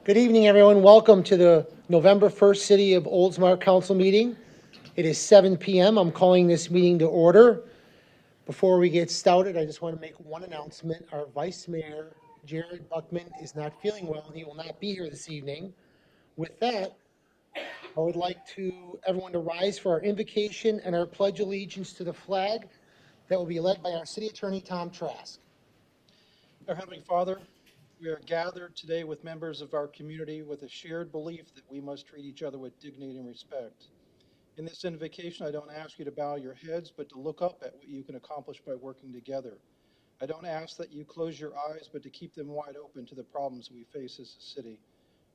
Good evening, everyone. Welcome to the November 1st City of Oldsmar Council meeting. It is 7 p.m. I'm calling this meeting to order. Before we get started, I just want to make one announcement. Our Vice Mayor, Jared Buckman, is not feeling well, and he will not be here this evening. With that, I would like everyone to rise for our invocation and our pledge allegiance to the flag that will be led by our City Attorney, Tom Trask. Our Heavenly Father, we are gathered today with members of our community with a shared belief that we must treat each other with dignity and respect. In this invocation, I don't ask you to bow your heads, but to look up at what you can accomplish by working together. I don't ask that you close your eyes, but to keep them wide open to the problems we face as a city.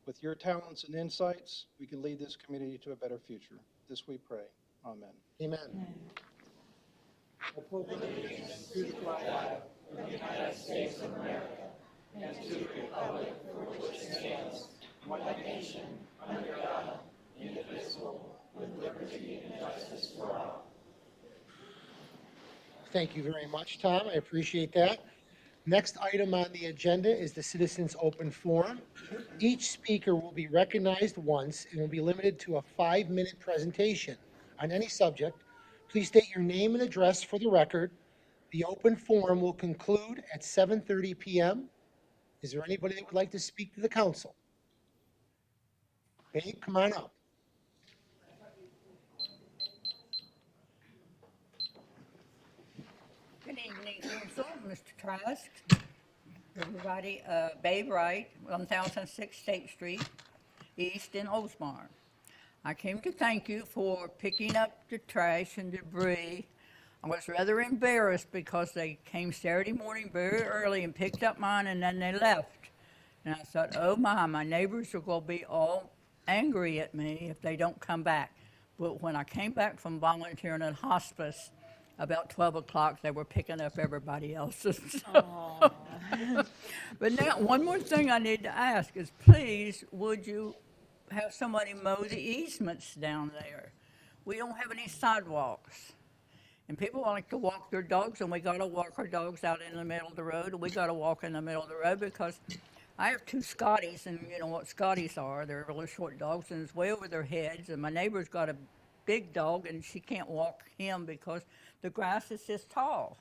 With your talents and insights, we can lead this community to a better future. This we pray. Amen. Amen. Thank you very much, Tom. I appreciate that. Next item on the agenda is the Citizens Open Forum. Each speaker will be recognized once and will be limited to a 5-minute presentation on any subject. Please state your name and address for the record. The open forum will conclude at 7:30 p.m. Is there anybody that would like to speak to the council? Hey, come on up. Good evening, Council, Mr. Trask, everybody, Babe Wright, 1006 State Street, East in Oldsmar. I came to thank you for picking up the trash and debris. I was rather embarrassed because they came Saturday morning very early and picked up mine and then they left. And I thought, oh my neighbors are going to be all angry at me if they don't come back. But when I came back from volunteering at hospice, about 12 o'clock, they were picking up everybody else's. But now, one more thing I need to ask is, please, would you have somebody mow the easements down there? We don't have any sidewalks. And people like to walk their dogs, and we got to walk our dogs out in the middle of the road, and we got to walk in the middle of the road because I have 2 Scotties, and you know what Scotties are. They're really short dogs, and it's way over their heads, and my neighbor's got a big dog, and she can't walk him because the grass is this tall,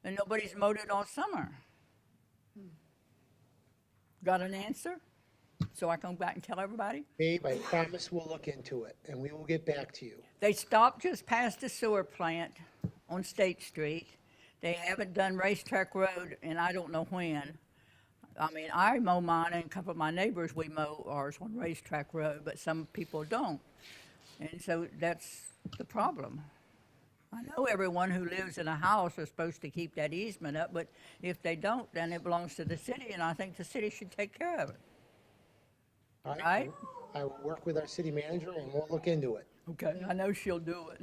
and nobody's mowed it all summer. Got an answer? So I come back and tell everybody? Babe, I promise we'll look into it, and we will get back to you. They stopped just past the sewer plant on State Street. They haven't done Racetrack Road, and I don't know when. I mean, I mow mine, and a couple of my neighbors, we mow ours on Racetrack Road, but some people don't. And so that's the problem. I know everyone who lives in a house is supposed to keep that easement up, but if they don't, then it belongs to the city, and I think the city should take care of it. All Right? I will work with our city manager, and we'll look into it. Okay, I know she'll do it.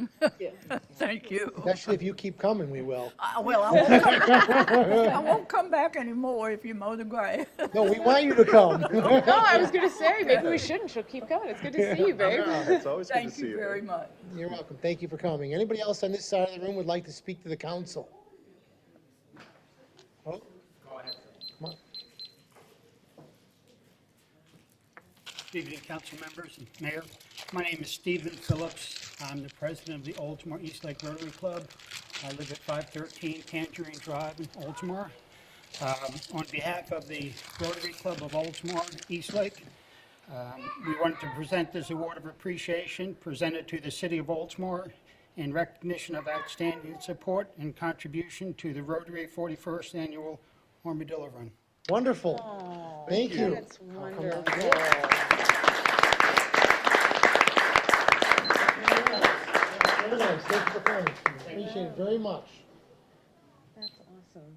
Thank you. Especially if you keep coming, we will. Well, I won't come back anymore if you mow the grass. No, we want you to come. No, I was going to say, maybe we shouldn't. She'll keep going. It's good to see you, babe. It's always good to Thank see you very much. You're welcome. Thank you for coming. Anybody else on this side of the room would like to speak to the council? Oh, Go ahead. come on. Good evening, council members and mayor. My name is Stephen Phillips. I'm the president of the Oldsmar East Lake Rotary Club. I live at 513 Tangerine Drive in Oldsmar. On behalf of the Rotary Club of Oldsmar East Lake, we wanted to present this award of appreciation presented to the city of Oldsmar in recognition of outstanding support and contribution to the Rotary 41st Annual Armadillo Run. Wonderful. Thank you. That's wonderful. Very nice. Thank you for coming. Appreciate it very much. That's awesome.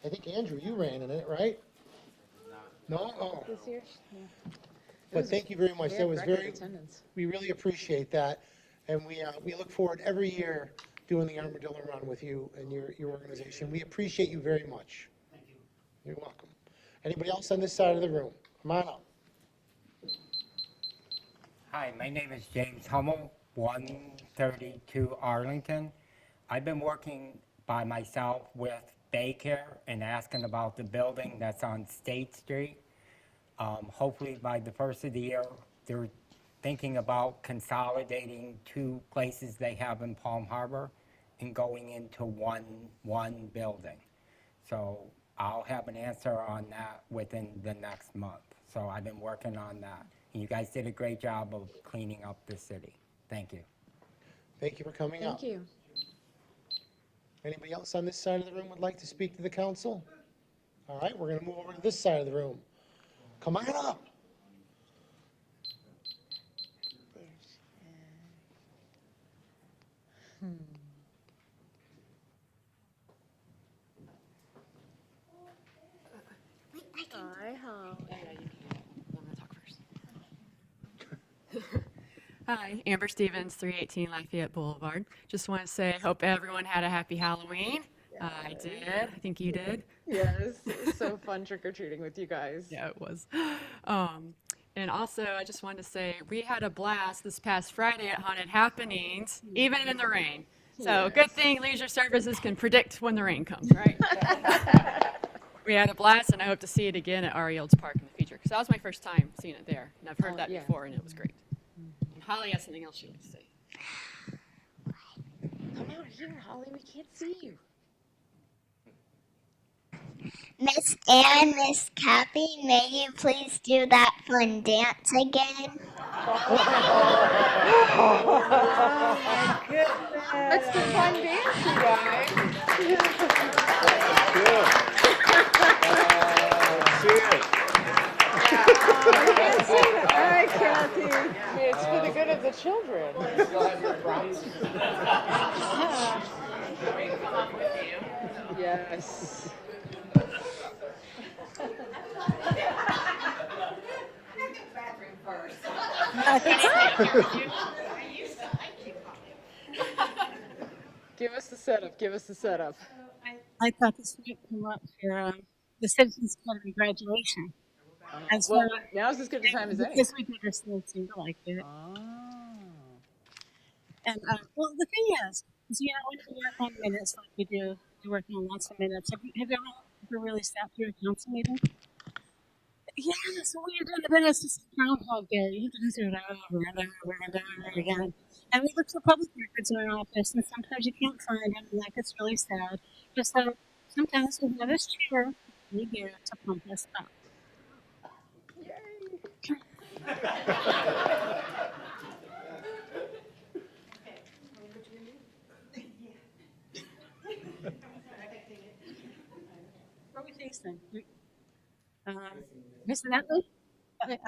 I think, Andrew, you ran in it, right? No? Oh. This year? Yeah. But thank you very much. We That had was record very, attendance. we really appreciate that. And we look forward every year doing the Armadillo Run with you and your organization. We appreciate you very much. Thank you. You're welcome. Anybody else on this side of the room? Come on up. Hi, my name is James Hummel, 132 Arlington. I've been working by myself with daycare and asking about the building that's on State Street. Hopefully by the first of the year, they're thinking about consolidating two places they have in Palm Harbor and going into one building. So I'll have an answer on that within the next month. So I've been working on that. And you guys did a great job of cleaning up the city. Thank you. Thank you for coming out. Thank you. Anybody else on this side of the room would like to speak to the council? All right, we're going to move over to this side of the room. Come on up. Hi, Holly. I'm gonna talk first. Hi, Amber Stevens, 318 Lafayette Boulevard. Just want to say, hope everyone had a happy Halloween. I did. I think you did. Yes, it was so fun trick-or-treating with you guys. Yeah, it was. And also, I just wanted to say, we had a blast this past Friday at Haunted Happenings, even in the rain. So good thing leisure services can predict when the rain comes, right? We had a blast, and I hope to see it again at Ari Olds Park in the future, because that was my first time seeing it there, and I've heard that yeah. before, and it was great. And Holly has something else she wants to say. Come out here, Holly. We can't see you. Miss Ann, Miss Kathy, may you please do that fun dance again? That's the fun dance, you guys. All right, Kathy. It's for the good of the children. Yes. Give us the setup. Give us the setup. I thought this might come up for the Citizens Academy graduation. And so, Well, now's as good a time as any. because we did our students seem to like it. Oh. And well, the thing is you know, when you work on minutes like we do, you're working on lots of minutes. Have you ever really sat through a council meeting? Yeah, so when you're doing the minutes, it's just Groundhog Day. You have to do it over and over and over again. And we look for public records in our office, and sometimes you can't find them, and that gets really sad. Just so sometimes we have this chair right here to pump us up. What are we tasting? Mr. Nutley? Okay.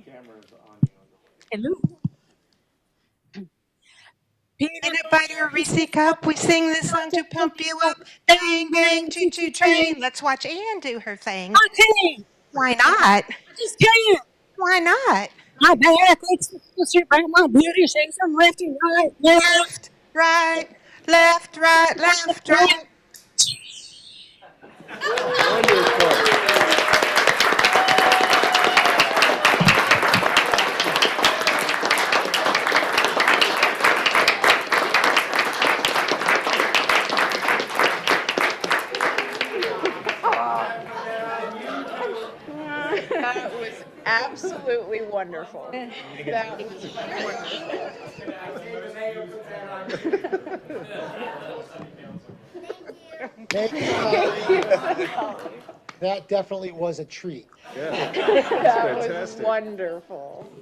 Camera's on you. Hello? Peanut butter, Reese cup, we sing this song to pump you up. Bang, bang, choo-choo train. Let's watch Ann do her thing. Okay. Why not? Just kidding. Why not? My bad. Thanks for sit right my beauty. Say some left and right. Left, right, left, right, left, right. That was absolutely wonderful. That was Thank you, Holly. That definitely was a treat. that was wonderful.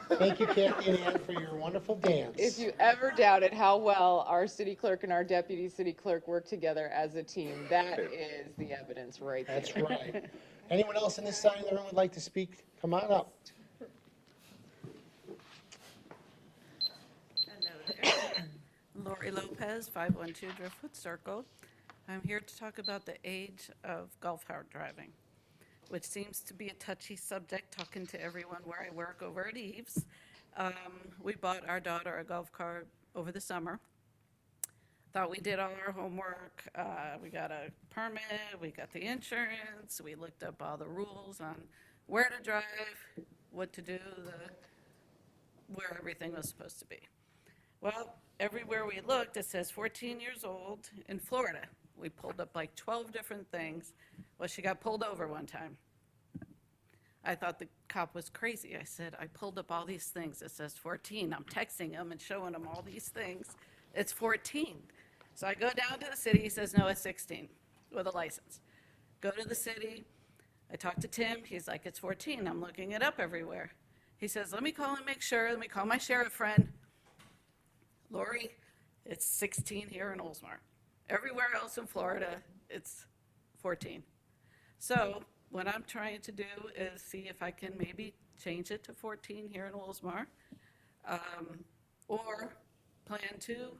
Thank you, Kathy and Ann, for your wonderful dance. If you ever doubted how well our city clerk and our deputy city clerk work together as a team, that is the evidence right there. That's right. Anyone else on this side of the room would like to speak? Come on up. Hello there. Lori Lopez, 512 Driftwood Circle. I'm here to talk about the age of golf cart driving, which seems to be a touchy subject, talking to everyone where I work over at Eves. We bought our daughter a golf cart over the summer. Thought we did all our homework. We got a permit, we got the insurance, we looked up all the rules on where to drive, what to do, where everything was supposed to be. Well, everywhere we looked, it says 14 years old in Florida, We pulled up like 12 different things. Well, she got pulled over one time. I thought the cop was crazy. I said, I pulled up all these things. It says 14. I'm texting him and showing him all these things. It's 14. So I go down to the city. He says, no, it's 16 with a license. Go to the city. I talk to Tim. He's like, it's 14. I'm looking it up everywhere. He says, let me call and make sure. Let me call my sheriff friend. Lori, it's 16 here in Oldsmar. Everywhere else in Florida, it's 14. So what I'm trying to do is see if I can maybe change it to 14 here in Oldsmar, or plan to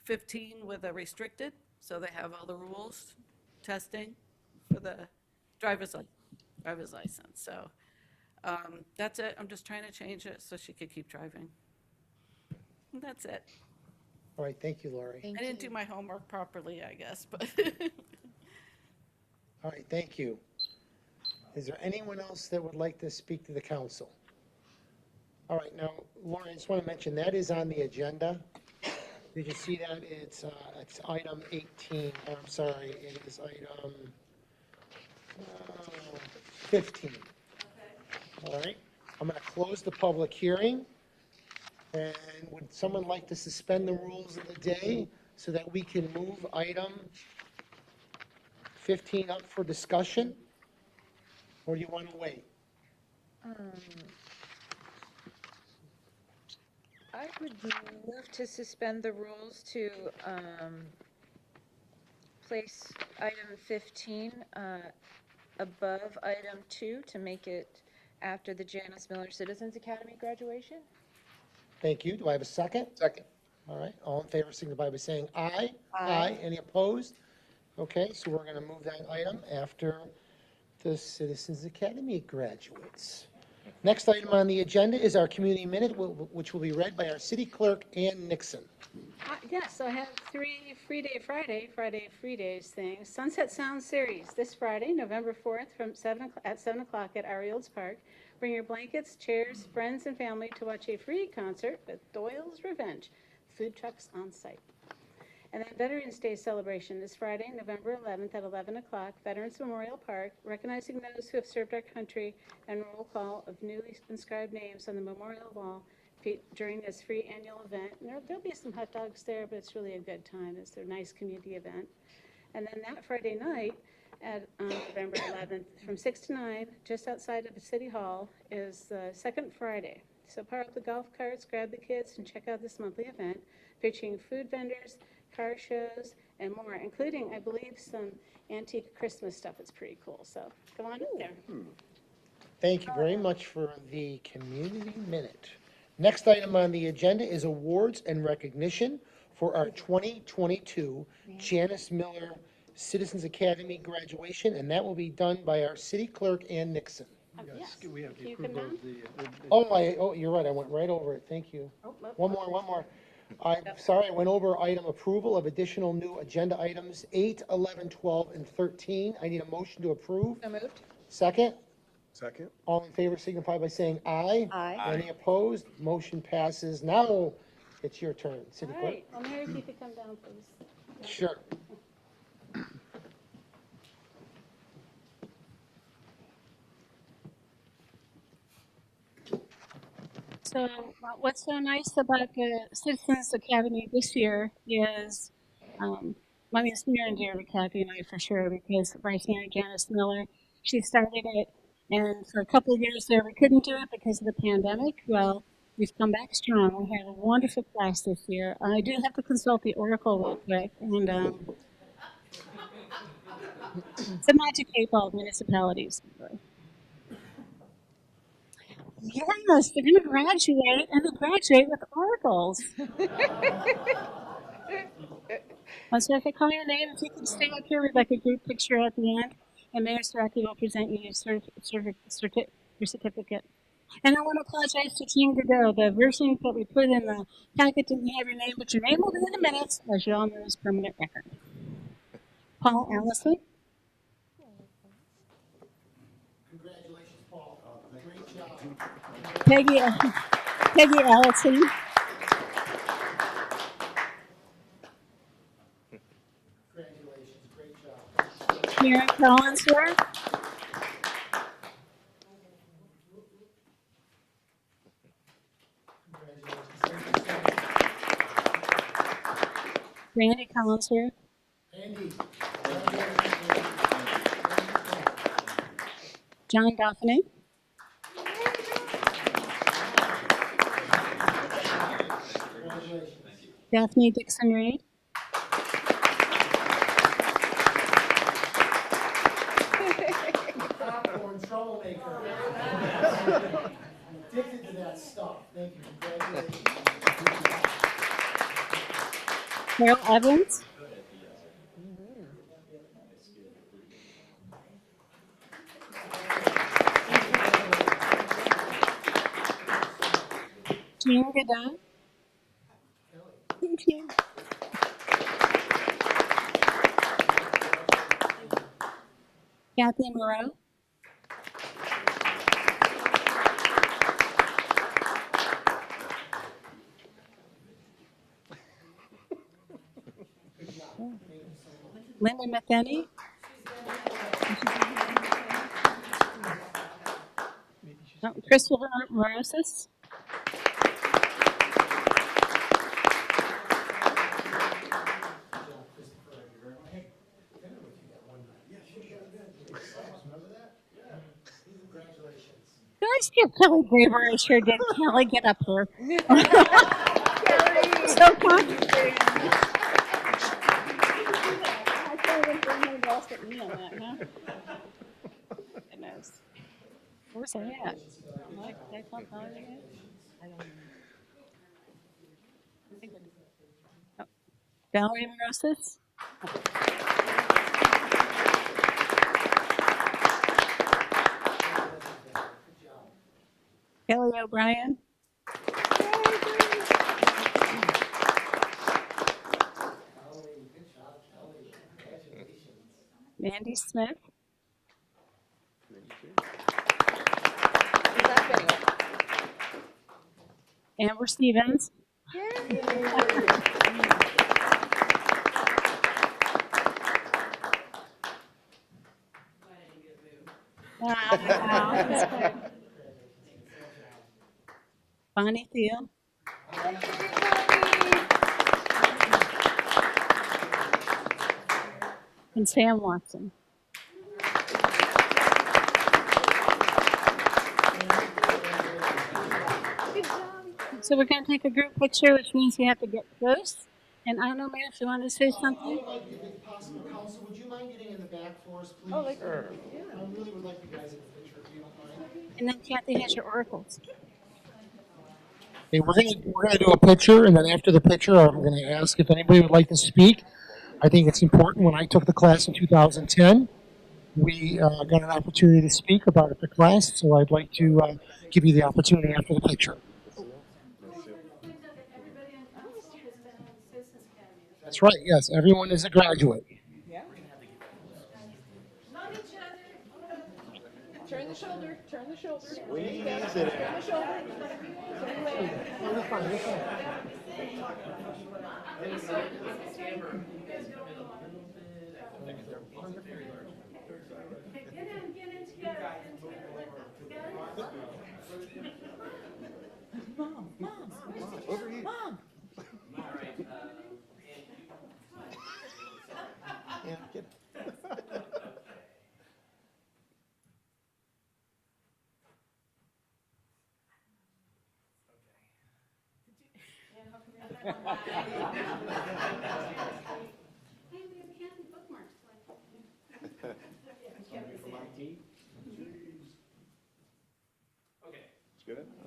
15 with a restricted, so they have all the rules, testing for the driver's license. So that's it. I'm just trying to change it so she could keep driving. And that's it. All right, thank you, Lori. I didn't do my homework properly, I guess, but. All right, thank you. Is there anyone else that would like to speak to the council? All right, now, Lauren, I just want to mention, that is on the agenda. Did you see that? It's item 18. I'm sorry, it is item 15. All right, I'm going to close the public hearing. And would someone like to suspend the rules of the day so that we can move item 15 up for discussion? Or do you want to wait? I would move to suspend the rules to place item 15 above item 2 to make it after the Janice Miller Citizens Academy graduation. Thank you. Do I have a second? Second. All right, all in favor signify by saying aye. Aye. Any opposed? Okay, so we're going to move that item after the Citizens Academy graduates. Next item on the agenda is our community minute, which will be read by our city clerk, Ann Nixon. Yes, I have 3 Free Day Friday Free Days things. Sunset Sound Series this Friday, November 4th at 7 o'clock at Ariel's Park. Bring your blankets, chairs, friends, and family to watch a free concert with Doyle's Revenge. Food trucks on site. And then Veterans Day celebration this Friday, November 11th at 11 o'clock, Veterans Memorial Park, recognizing those who have served our country and roll call of newly inscribed names on the memorial wall during this free annual event. And there'll be some hot dogs there, but it's really a good time. It's a nice community event. And then that Friday night, at November 11th, from 6 to 9, just outside of City Hall, is the second Friday. So park the golf carts, grab the kids, and check out this monthly event featuring food vendors, car shows, and more, including, I believe, some antique Christmas stuff. It's pretty cool. So go on up there. Thank you very much for the community minute. Next item on the agenda is awards and recognition for our 2022 Janice Miller Citizens Academy graduation, and that will be done by our city clerk, Ann Nixon. Yes, we have the You can approval of the. Oh, you're right, I went right over it, thank you. Oh, One more. I'm sorry, I went over item approval of additional new agenda items, 8, 11, 12, and 13. I need a motion to approve. So moved. Second? Second. All in favor signify by saying aye. Aye. Any opposed? Motion passes. Now, it's your turn, city All clerk. right. Well, Mary, if you could come down, please. Sure. So what's so nice about the Citizens Academy this year is, I mean, it's near and dear to Kathy and I for sure, because Vice Mayor Janice Miller, she started it, and for a couple of years there we couldn't do it because of the pandemic. Well, we've come back strong. We had a wonderful class this year. I do have to consult the Oracle real quick, and it's a magic 8-ball municipalities. Yes, they're going to graduate, and they graduate with oracles. So if I call your name, if you can stay up here with like a group picture at the end, and Mayor Saraki will present you your certificate. And I want to apologize to Team Godot. The version that we put in the packet didn't have your name, but your name will be in the minutes, as you all know is permanent record. Paul Allison. Congratulations, Paul. Great job. Peggy Allison. Congratulations. Collins here. Randy Collins here. Andy. John Daphne. Daphne Dixon Reed. Popcorn troublemaker. Addicted to that stuff. Thank you. Congratulations. Carol Evans. Jean Godin. Kathy Moreau. Linda Matheny. Christopher Morosis. Guys, give Kelly Braver a sure did. Kelly, get up here. So complicated. I thought it was no lost at me on that, huh? Goodness. Where's that at? Like, I don't know. I don't know. Oh. Valerie Morosis. Kelly O'Brien. Mandy Smith. Amber Stevens. Wow. Bonnie Thiel. And Sam Watson. So we're going to take a group picture, which means we have to get close. And I don't know, Mayor, if you want to say something. I would like, if it's possible, Council, would you mind getting in the back for us, please? Oh, like, sure. I really would like you guys in the picture, if you don't mind. And then Kathy has your oracles. Okay, we're gonna do a picture, and then after the picture, I'm gonna ask if anybody would like to speak. I think it's important. When I took the class in 2010, we got an opportunity to speak about the class, so I'd like to give you the opportunity after the picture. That's right, yes, everyone is a graduate. Turn the shoulder, turn the shoulder. Squeeze it in. Turn the shoulder. You're fine, you're fine. Over here. Yeah, get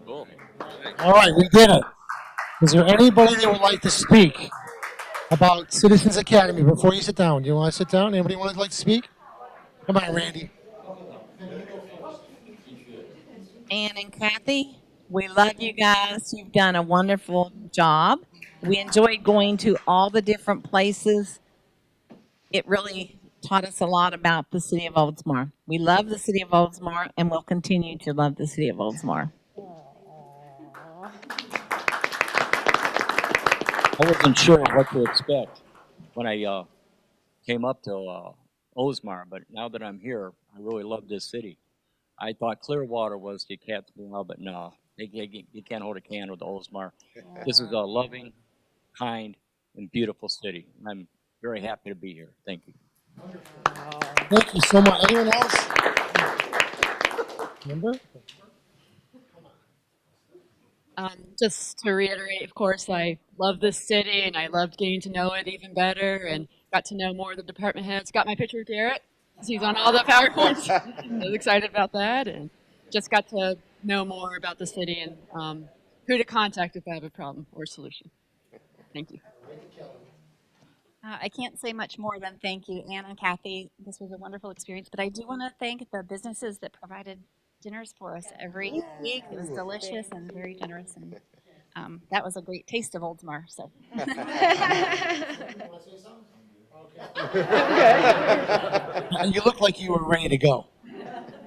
Cool. All right, we did it. Is there anybody that would like to speak about Citizens Academy before you sit down? Do you want to sit down? Anybody want to like to speak? Come on, Randy. Ann and Kathy, we love you guys. You've done a wonderful job. We enjoyed going to all the different places. It really taught us a lot about the city of Oldsmar. We love the city of Oldsmar, and we'll continue to love the city of Oldsmar. I wasn't sure what to expect when I came up to Oldsmar, but now that I'm here, I really love this city. I thought Clearwater was the cat's meow, but no, you can't hold a candle to Oldsmar. This is a loving, kind, and beautiful city. I'm very happy to be here. Thank you. Thank you so much. Anyone else? Remember? Just to reiterate, of course, I love this city and I loved getting to know it even better and got to know more of the department heads. Got my picture with Garrett because he's on all the PowerPoints. I was excited about that and just got to know more about the city and who to contact if I have a problem or solution. Thank you. I can't say much more than thank you, Ann and Kathy. This was a wonderful experience, but I do want to thank the businesses that provided dinners for us every week. It was delicious and very generous, and that was a great taste of Oldsmar. So. And you look like you were ready to go.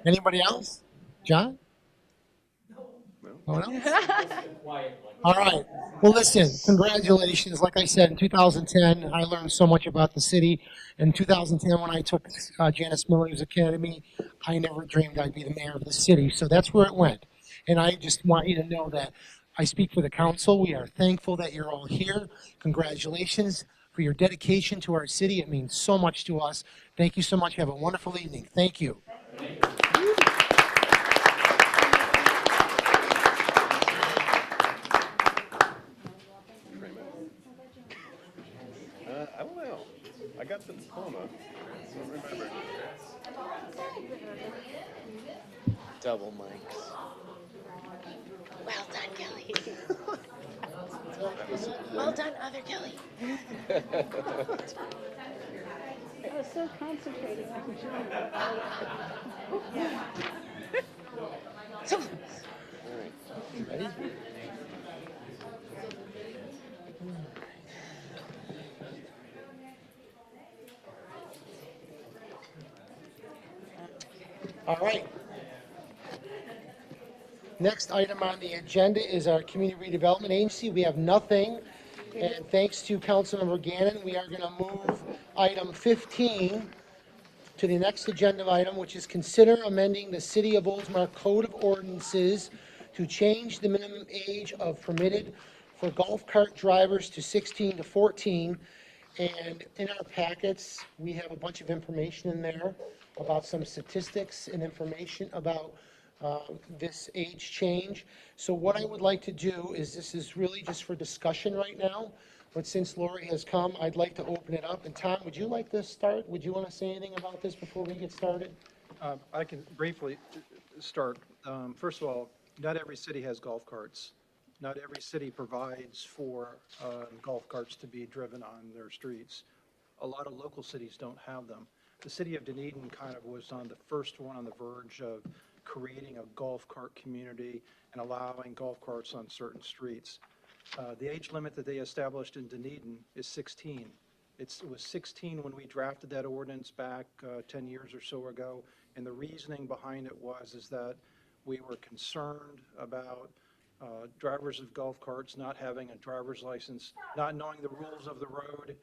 Anybody else? John? No one else? All right. Well, listen, congratulations. Like I said, in 2010, I learned so much about the city. In 2010, when I took Janice Miller's Academy, I never dreamed I'd be the mayor of the city. So that's where it went. And I just want you to know that I speak for the council. We are thankful that you're all here. Congratulations for your dedication to our city. It means so much to us. Thank you so much. Have a wonderful evening. Thank you. I don't know. I got the diploma. I don't remember. Double mics. Well done, Kelly. Well done, other Kelly. I was so concentrating on John. So, Ready? All right. Next item on the agenda is our Community Redevelopment Agency. We have nothing. And thanks to Councilmember Gannon, we are going to move item 15 to the next agenda item, which is consider amending the City of Oldsmar Code of Ordinances to change the minimum age of permitted for golf cart drivers to 16 to 14. And in our packets, we have a bunch of information in there about some statistics and information about this age change. So what I would like to do is, this is really just for discussion right now, but since Lori has come, I'd like to open it up. And Tom, would you like to start? Would you want to say anything about this before we get started? I can briefly start. First of all, not every city has golf carts. Not every city provides for golf carts to be driven on their streets. A lot of local cities don't have them. The city of Dunedin kind of was on the first one on the verge of creating a golf cart community and allowing golf carts on certain streets. The age limit that they established in Dunedin is 16. It was 16 when we drafted that ordinance back 10 years or so ago, and the reasoning behind it is that we were concerned about drivers of golf carts not having a driver's license, not knowing the rules of the road,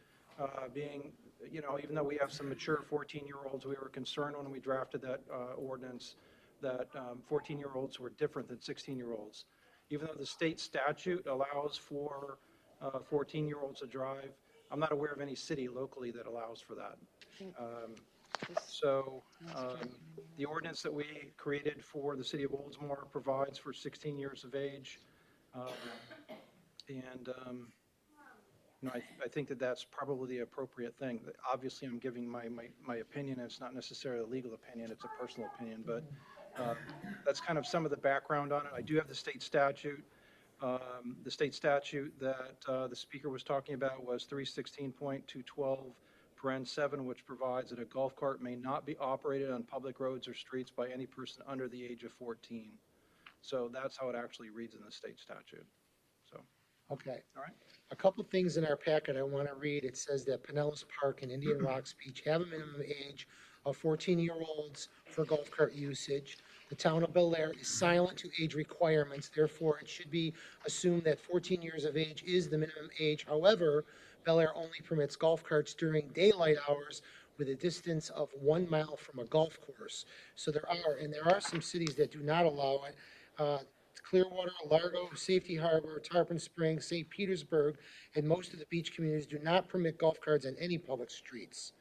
being, even though we have some mature 14-year-olds, we were concerned when we drafted that ordinance that 14-year-olds were different than 16-year-olds. Even though the state statute allows for 14-year-olds to drive, I'm not aware of any city locally that allows for that. The ordinance that we created for the city of Oldsmar provides for 16 years of age. I think that that's probably the appropriate thing. Obviously, I'm giving my opinion. It's not necessarily a legal opinion. It's a personal opinion, but that's kind of some of the background on it. I do have the state statute. The state statute that the speaker was talking about was 316.212(7), which provides that a golf cart may not be operated on public roads or streets by any person under the age of 14. So that's how it actually reads in the state statute. So, Okay. all right. A couple things in our packet I want to read. It says that Pinellas Park and Indian Rocks Beach have a minimum age of 14-year-olds for golf cart usage. The town of Bel Air is silent to age requirements. Therefore, it should be assumed that 14 years of age is the minimum age. However, Bel Air only permits golf carts during daylight hours with a distance of 1 mile from a golf course. So there are some cities that do not allow it. Clearwater, Largo, Safety Harbor, Tarpon Springs, St. Petersburg, and most of the beach communities do not permit golf carts on any public streets.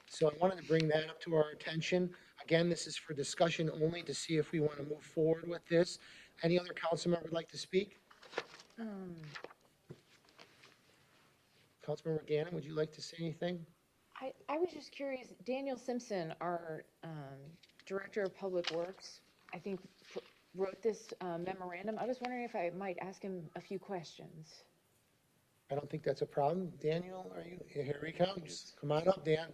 So I wanted to bring that up to our attention. Again, this is for discussion only to see if we want to move forward with this. Any other council member would like to speak? Councilmember Gannon, would you like to say anything? I was just curious, Daniel Simpson, our Director of Public Works, I think wrote this memorandum. I was wondering if I might ask him a few questions. I don't think that's a problem. Daniel, are you, here he comes. Come on up, Dan.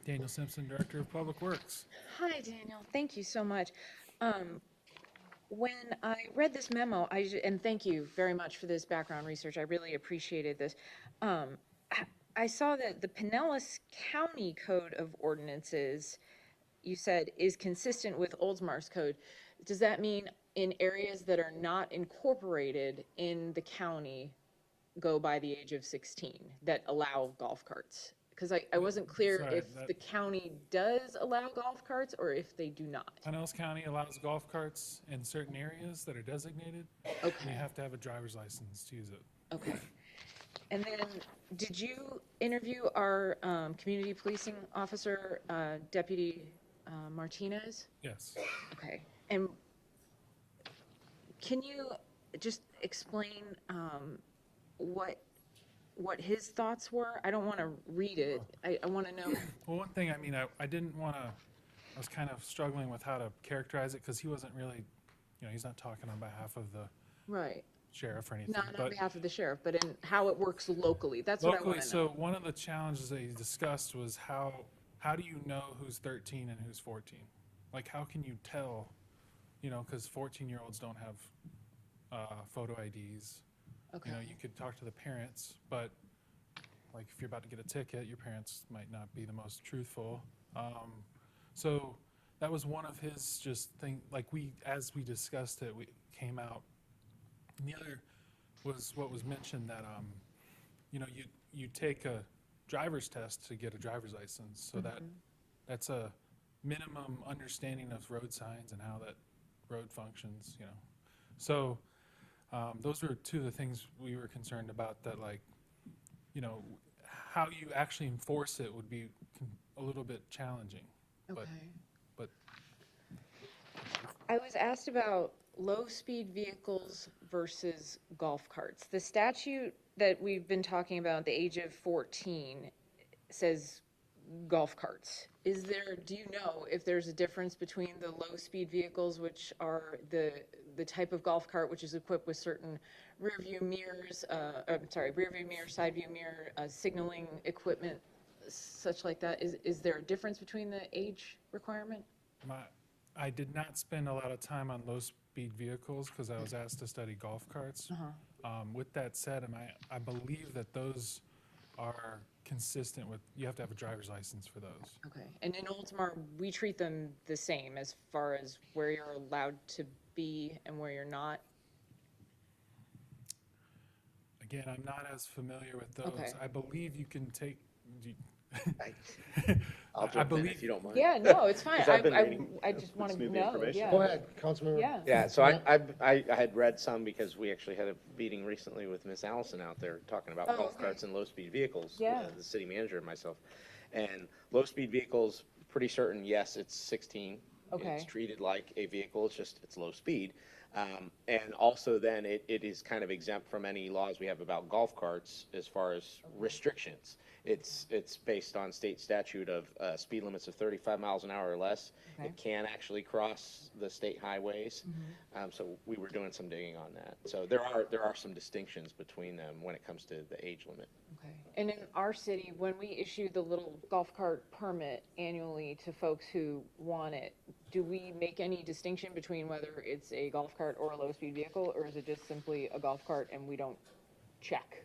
Daniel Simpson, Director of Public Works. Hi, Daniel. Thank you so much. When I read this memo, and thank you very much for this background research. I really appreciated this. I saw that the Pinellas County Code of Ordinances, you said, is consistent with Oldsmar's code. Does that mean in areas that are not incorporated in the county go by the age of 16 that allow golf carts? Because I wasn't clear Sorry, if the county does allow golf carts or if they do not. Pinellas County allows golf carts in certain areas that are designated. Okay. And you have to have a driver's license to use it. Okay. And then, did you interview our community policing officer, Deputy Martinez? Yes. Okay. And can you just explain what his thoughts were? I don't want to read it. I want to know. Well, one thing, I mean, I didn't want to, I was kind of struggling with how to characterize it because he wasn't really, he's not talking on behalf of the right sheriff or anything. Not on behalf of the sheriff, but in how it works locally. That's what I want to know. So one of the challenges that he discussed was how do you know who's 13 and who's 14? Like, how can you tell, because 14-year-olds don't have photo IDs. Okay. You could talk to the parents, but like if you're about to get a ticket, your parents might not be the most truthful. So that was one of his just thing. Like as we discussed it, we came out. And the other was what was mentioned that you take a driver's test to get a driver's license, so that's a minimum understanding of road signs and how that road functions. So. Those were two of the things we were concerned about, that how you actually enforce it would be a little bit challenging. Okay. But I was asked about low-speed vehicles versus golf carts. The statute that we've been talking about, the age of 14, says golf carts. Do you know if there's a difference between the low-speed vehicles, which are the type of golf cart which is equipped with certain rear view mirrors, side view mirror, signaling equipment, such like that? Is there a difference between the age requirement? I did not spend a lot of time on low-speed vehicles because I was asked to study golf carts. With that said, I believe that those are consistent with, you have to have a driver's license for those. Okay. And in Oldsmar, we treat them the same as far as where you're allowed to be and where you're not? Again, I'm not as familiar with those. Okay. I believe you can take. I'll jump in if you don't mind. Yeah, no, it's fine. 'Cause I've been reading I just want to some of the know. information. Yeah. Go ahead, Councilmember. Yeah. Yeah, so I had read some because we actually had a meeting recently with Miss Allison out there talking about golf carts and low-speed vehicles. Yeah. The city manager and myself. And low-speed vehicles, pretty certain, yes, it's 16. Okay. It's treated like a vehicle, it's low speed. And also then it is kind of exempt from any laws we have about golf carts as far as restrictions. It's based on state statute of speed limits of 35 miles an hour or less. Okay. It can actually cross the state highways. So we were doing some digging on that. So there are some distinctions between them when it comes to the age limit. Okay. And in our city, when we issue the little golf cart permit annually to folks who want it, do we make any distinction between whether it's a golf cart or a low-speed vehicle, or is it just simply a golf cart and we don't check,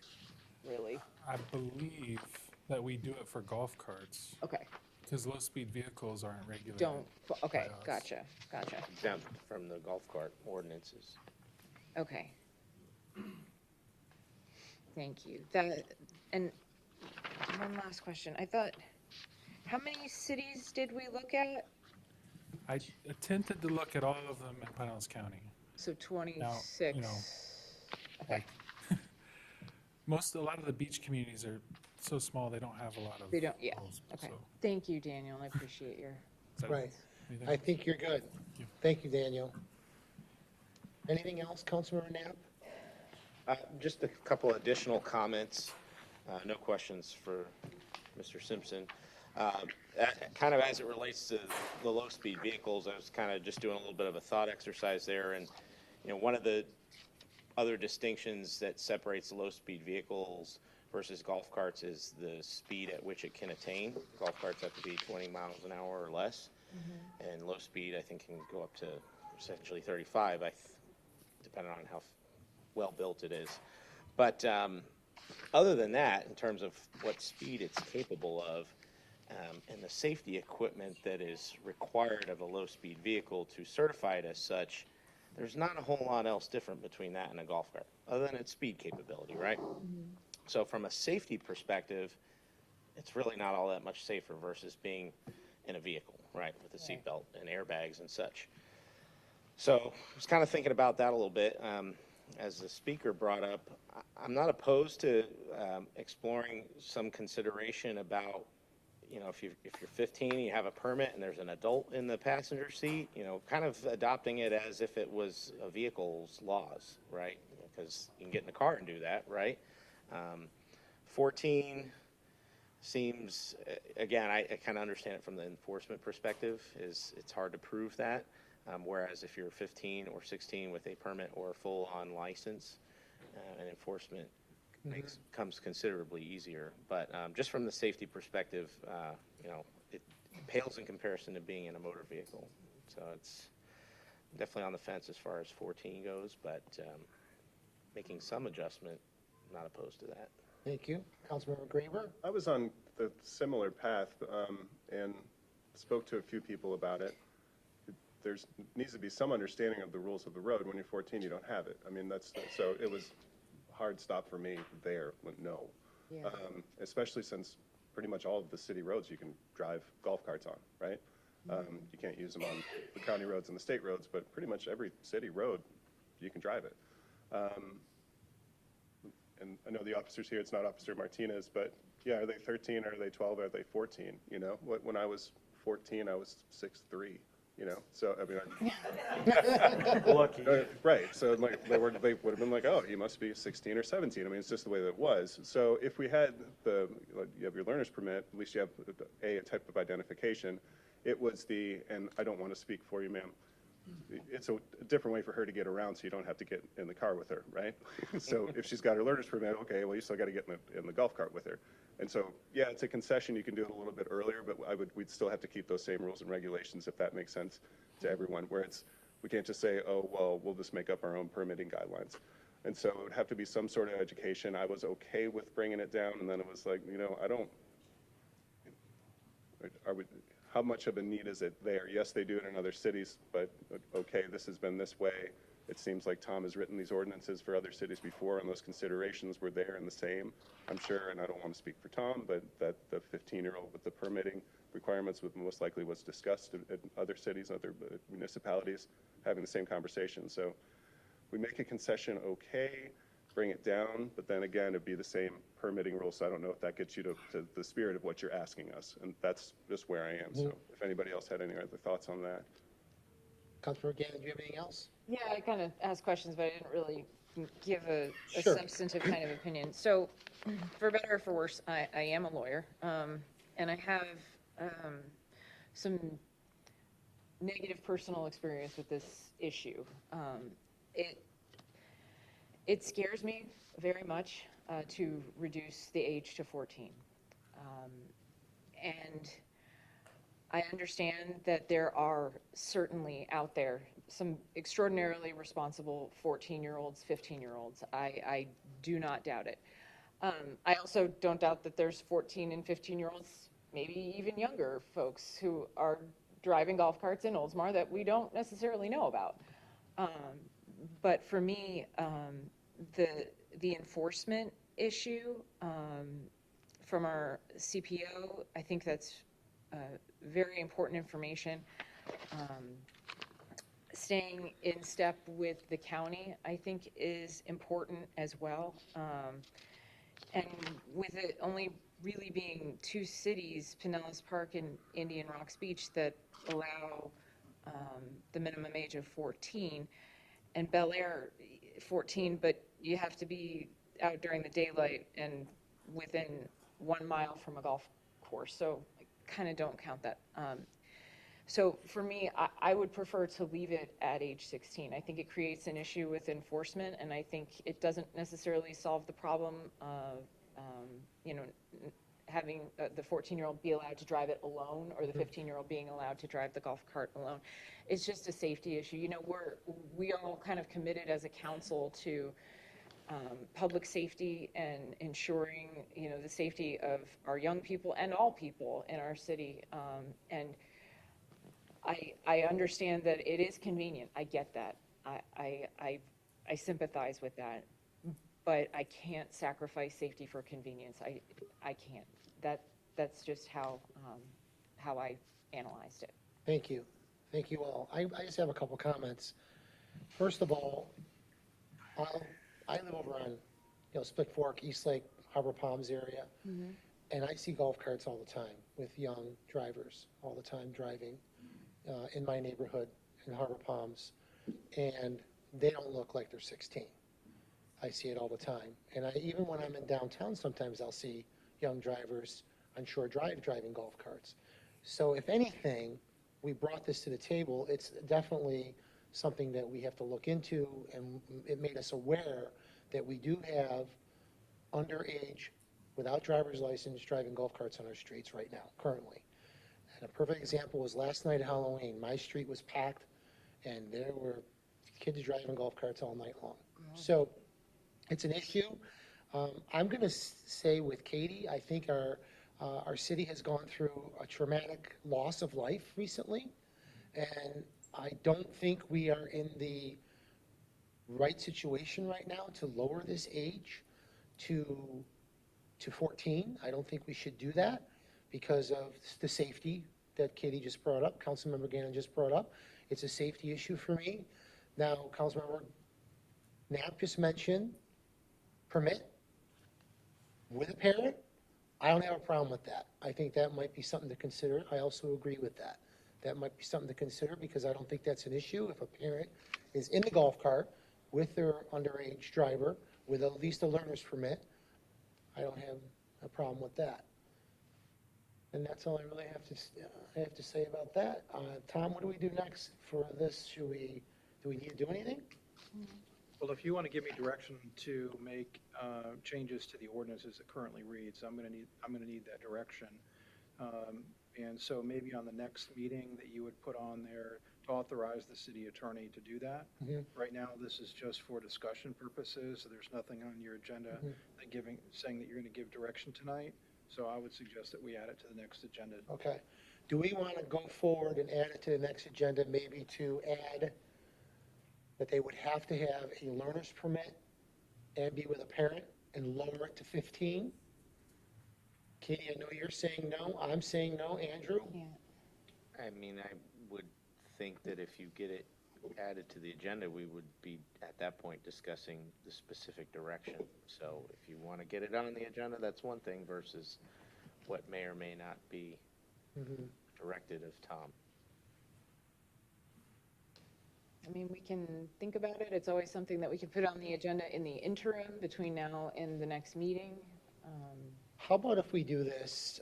really? I believe that we do it for golf carts. Okay. Because low-speed vehicles aren't regulated. Don't, okay, by us. gotcha. Exempt from the golf cart ordinances. Okay. Thank you. That, and one last question. I thought, how many cities did we look at? I attempted to look at all of them in Pinellas County. So Now, 26. you know, Okay. a lot of the beach communities are so small, they don't have a lot of. They don't, yeah. rules, Okay. so. Thank you, Daniel. I appreciate your. Is that Right. anything I else? think you're good. you. Thank you, Daniel. Anything else, Councilmember Knapp? Just a couple additional comments. No questions for Mr. Simpson. Kind of as it relates to the low-speed vehicles, I was kind of just doing a little bit of a thought exercise there. And, you know, one of the other distinctions that separates low-speed vehicles versus golf carts is the speed at which it can attain. Golf carts have to be 20 miles an hour or less. And low speed, I think, can go up to essentially 35, depending on how well built it is. But other than that, in terms of what speed it's capable of, and the safety equipment that is required of a low-speed vehicle to certify it as such, there's not a whole lot else different between that and a golf cart, other than its speed capability, right? So from a safety perspective, it's really not all that much safer versus being in a vehicle, right, with a seatbelt and airbags and such. So I was kind of thinking about that a little bit. As the speaker brought up, I'm not opposed to exploring some consideration about, you know, if you're 15 and you have a permit and there's an adult in the passenger seat, you know, kind of adopting it as if it was a vehicle's laws, right? Because you can get in the car and do that, right? 14 seems, again, I kind of understand it from the enforcement perspective, is it's hard to prove that. Whereas if you're 15 or 16 with a permit or a full-on license, and enforcement comes considerably easier. But just from the safety perspective, you know, it pales in comparison to being in a motor vehicle. So it's definitely on the fence as far as 14 goes, but making some adjustment, not opposed to that. Thank you. Councilmember Graber? I was on the similar path and spoke to a few people about it. There needs to be some understanding of the rules of the road. When you're 14, you don't have it. I mean, so it was a hard stop for me there. No, Yeah. Especially since pretty much all of the city roads you can drive golf carts on, right? You can't use them on the county roads and the state roads, but pretty much every city road you can drive it. And I know the officers here, it's not Officer Martinez, but yeah, are they 13, are they 12, are they 14? You know, when I was 14, I was 6'3", you know, so I mean, Lucky. Right, so like, they would have been like, oh, you must be 16 or 17. I mean, it's just the way that it was. So if we had you have your learner's permit, at least you have a type of identification. It was and I don't want to speak for you, ma'am, it's a different way for her to get around, so you don't have to get in the car with her, right? So if she's got her learner's permit, okay, well, you still got to get in the golf cart with her. And so, yeah, it's a concession. You can do it a little bit earlier, but we'd still have to keep those same rules and regulations, if that makes sense to everyone, where we can't just say, oh, well, we'll just make up our own permitting guidelines. And so it would have to be some sort of education. I was okay with bringing it down, and then it was like, you know, how much of a need is it there? Yes, they do it in other cities, but okay, this has been this way. It seems like Tom has written these ordinances for other cities before, and those considerations were there and the same, I'm sure, and I don't want to speak for Tom, but that the 15-year-old with the permitting requirements would most likely was discussed in other cities, other municipalities, having the same conversation. So we make a concession okay, bring it down, but then again, it'd be the same permitting rules. So I don't know if that gets you to the spirit of what you're asking us, and that's just where I am. So if anybody else had any other thoughts on that. Councilmember Gannon, do you have anything else? Yeah, I kind of asked questions, but I didn't really give a Sure. substantive kind of opinion. So, for better or for worse, I am a lawyer, and I have some negative personal experience with this issue. It scares me very much to reduce the age to 14. And I understand that there are certainly out there some extraordinarily responsible 14-year-olds, 15-year-olds. I do not doubt it. I also don't doubt that there's 14 and 15-year-olds maybe even younger folks who are driving golf carts in Oldsmar that we don't necessarily know about. But for me, the enforcement issue from our CPO, I think that's very important information. Staying in step with the county, I think, is important as well. And with it only really being two cities, Pinellas Park and Indian Rocks Beach, that allow the minimum age of 14, and Bel Air 14, but you have to be out during the daylight and within 1 mile from a golf course, so I kind of don't count that. So for me, I would prefer to leave it at age 16. I think it creates an issue with enforcement, and I think it doesn't necessarily solve the problem of, having the 14-year-old be allowed to drive it alone, or the 15-year-old being allowed to drive the golf cart alone. It's just a safety issue. We are all kind of committed as a council to public safety and ensuring, the safety of our young people and all people in our city. And I understand that it is convenient. I get that. I sympathize with that, but I can't sacrifice safety for convenience. I can't. That's just how I analyzed it. Thank you. Thank you all. I just have a couple comments. First of all, I live over on, Split Fork, East Lake, Harbor Palms area, and I see golf carts all the time with young drivers all the time driving in my neighborhood in Harbor Palms, and they don't look like they're 16. I see it all the time. And even when I'm in downtown, sometimes I'll see young drivers on Shore Drive driving golf carts. So if anything, we brought this to the table. It's definitely something that we have to look into, and it made us aware that we do have underage, without driver's license, driving golf carts on our streets right now, currently. And a perfect example was last night at Halloween. My street was packed, and there were kids driving golf carts all night long. So it's an issue. I'm going to say with Katie, I think our city has gone through a traumatic loss of life recently, and I don't think we are in the right situation right now to lower this age to 14. I don't think we should do that because of the safety that Katie just brought up, Councilmember Gannon just brought up. It's a safety issue for me. Now, Councilmember Knapp just mentioned permit with a parent. I don't have a problem with that. I think that might be something to consider. I also agree with that. That might be something to consider because I don't think that's an issue. If a parent is in the golf cart with their underage driver with at least a learner's permit, I don't have a problem with that. And that's all I really have to say about that. Tom, what do we do next for this? Do we need to do anything? Well, if you want to give me direction to make changes to the ordinance as it currently reads, I'm going to need that direction. And so maybe on the next meeting that you would put on there to authorize the city attorney to do that. Right now, this is just for discussion purposes, so there's nothing on your agenda saying that you're going to give direction tonight. So I would suggest that we add it to the next agenda. Okay. Do we want to go forward and add it to the next agenda, maybe to add that they would have to have a learner's permit and be with a parent and lower it to 15? Katie, I know you're saying no. I'm saying no. Andrew? Yeah. I mean, I would think that if you get it added to the agenda, we would be at that point discussing the specific direction. So if you want to get it on the agenda, that's one thing versus what may or may not be directed of Tom. I mean, we can think about it. It's always something that we can put on the agenda in the interim between now and the next meeting. How about if we do this?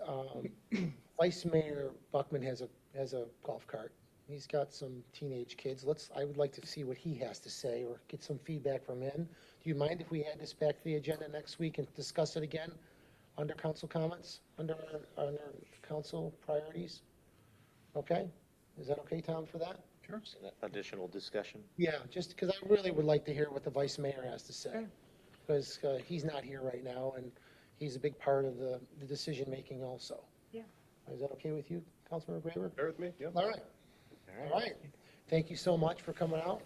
Vice Mayor Buckman has a golf cart. He's got some teenage kids. I would like to see what he has to say or get some feedback from him. Do you mind if we add this back to the agenda next week and discuss it again under council comments, under council priorities? Okay? Is that okay, Tom, for that? Sure. Additional discussion? Yeah, just because I really would like to hear what the vice mayor has to say. Because he's not here right now, and he's a big part of the decision-making also. Yeah. Is that okay with you, Councilmember Graber? Bear with me, yeah. All right. All right. Thank you so much for coming out.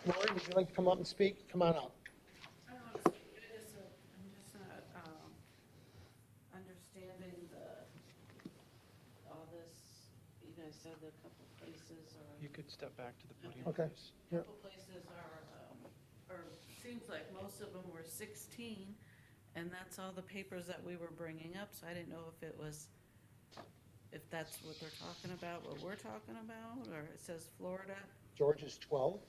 Lori, would you like to come up and speak? Come on up. I'm just not understanding all this. You guys said a couple places are. You could step back to the podium. Okay. please. Yeah. Couple places or seems like most of them were 16, and that's all the papers that we were bringing up, so I didn't know if that's what they're talking about, what we're talking about, or it says Florida. George is 12.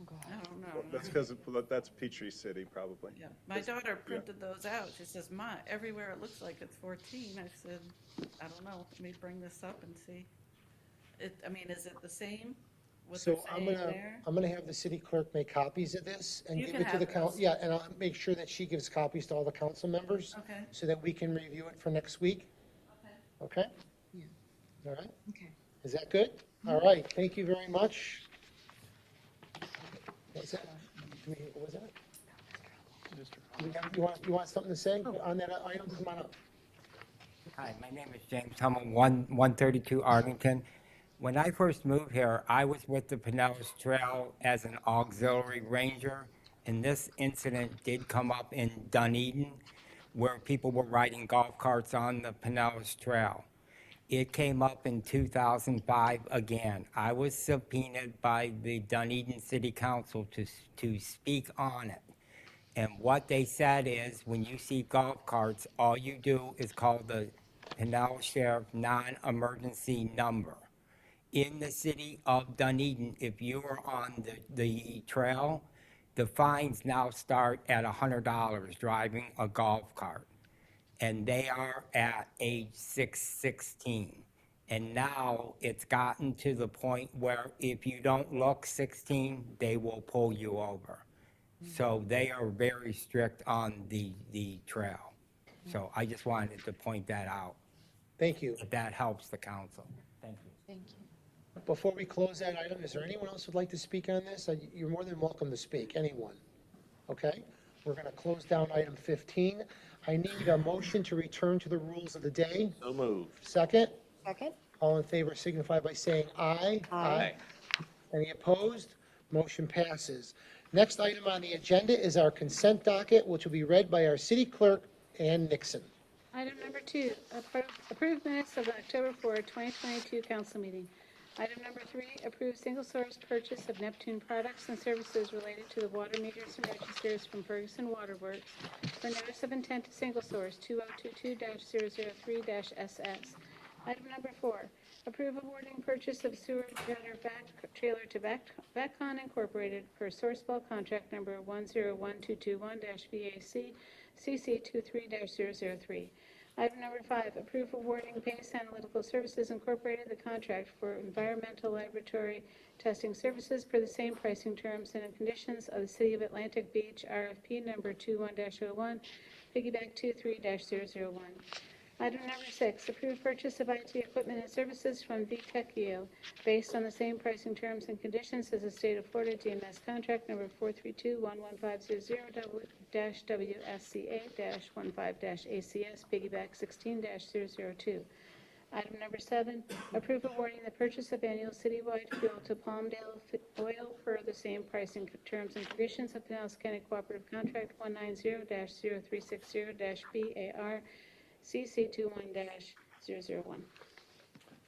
I don't know. That's because that's Peachtree City, probably. Yeah, my daughter printed those out. She says, "Ma, everywhere it looks like it's 14." I said, "I don't know. Let me bring this up and see." I mean, is it the same? What So they're saying there? I'm gonna have the city clerk make copies of this and You give can it to the have council. those. Yeah, and I'll make sure that she gives copies to all the council members. Okay. So that we can review it for next week. Okay. Okay? Yeah. All right? Okay. Is that good? All right, thank you very much. What's that? What was that? You want something to say on that item? Come on up. Hi, my name is James Hummel, 132 Arlington. When I first moved here, I was with the Pinellas Trail as an auxiliary ranger, and this incident did come up in Dunedin, where people were riding golf carts on the Pinellas Trail. It came up in 2005 again. I was subpoenaed by the Dunedin City Council to speak on it. And what they said is, when you see golf carts, all you do is call the Pinellas Sheriff non-emergency number. In the city of Dunedin, if you are on the trail, the fines now start at $100 driving a golf cart. And they are at age 16. And now it's gotten to the point where if you don't look 16, they will pull you over. So they are very strict on the trail. So I just wanted to point that out. Thank you. If that helps the council. Thank you. Thank you. Before we close that item, is there anyone else who'd like to speak on this? You're more than welcome to speak, anyone. Okay, we're gonna close down item 15. I need a motion to return to the rules of the day. So moved. Second, Second? all in favor signify by saying aye. Aye. Any opposed? Motion passes. Next item on the agenda is our consent docket, which will be read by our city clerk, Ann Nixon. Item number 2, approve minutes of the October 4, 2022 council meeting. Item number 3, approve single source purchase of Neptune products and services related to the water meters and registers from Ferguson Waterworks for notice of intent to single source 2022-003-SS. Item number 4, approve awarding purchase of sewer gutter back trailer to Vacon Incorporated per Sourcewell contract number 101221-VAC CC23-003. Item number 5, approve awarding Pace Analytical Services Incorporated the contract for environmental laboratory testing services per the same pricing terms and conditions of the City of Atlantic Beach RFP number 21-01, piggyback 23-001. Item number 6, approve purchase of IT equipment and services from VTech based on the same pricing terms and conditions as the State of Florida DMS contract number 432-11500-WSCA-15-ACS, piggyback 16-002. Item number 7, approve awarding the purchase of annual citywide fuel to Palmdale Oil per the same pricing terms and conditions of Pinellas County Cooperative Contract 190-0360-BAR CC21-001.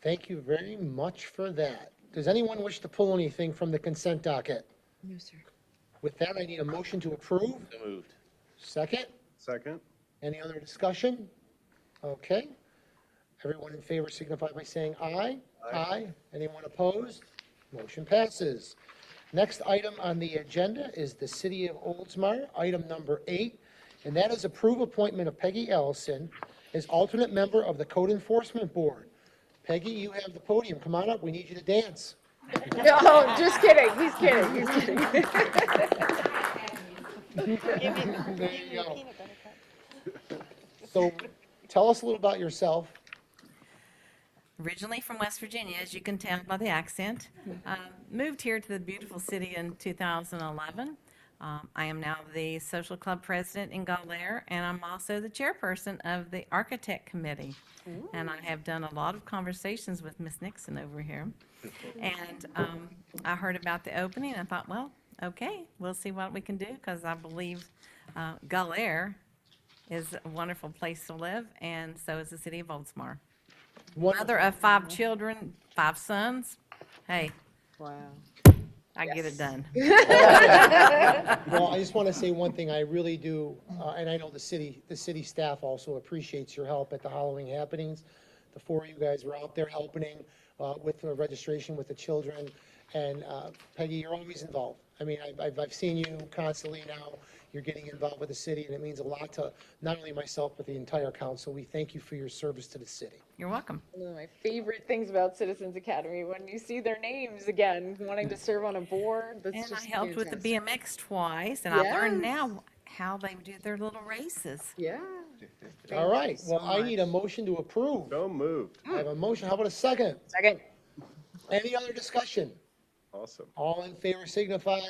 Thank you very much for that. Does anyone wish to pull anything from the consent docket? No, sir. With that, I need a motion to approve. So moved. Second, Second? any other discussion? Okay. Everyone in favor signify by saying aye. Aye. Anyone opposed? Motion passes. Next item on the agenda is the City of Oldsmar, item number 8, and that is approve appointment of Peggy Ellison as alternate member of the Code Enforcement Board. Peggy, you have the podium. Come on up. We need you to dance. No, just kidding. He's kidding. He's kidding. There you go. So tell us a little about yourself. Originally from West Virginia, as you can tell by the accent. Moved here to the beautiful city in 2011. I am now the social club president in Galair, and I'm also the chairperson of the architect committee. And I have done a lot of conversations with Miss Nixon over here. And I heard about the opening, and I thought, well, okay, we'll see what we can do, because I believe Galair is a wonderful place to live, and so is the city of Oldsmar. Mother of 5 children, 5 sons. Hey, Wow. I get it done. Well, I just want to say one thing, I really do, and I know the city staff also appreciates your help at the Halloween happenings. The 4 of you guys were out there helping with the registration with the children, and Peggy, you're always involved. I mean, I've seen you constantly now, you're getting involved with the city, and it means a lot to not only myself, but the entire council. We thank you for your service to the city. You're welcome. One of my favorite things about Citizens Academy, when you see their names again, wanting to serve on a board, that's And I just helped with the fantastic. BMX twice, and I've learned Yes. now how they do their little races. Yeah. All right, well, I need a motion to approve. So moved. I have a motion, how about a second? Second. Any other discussion? Awesome. All in favor signify,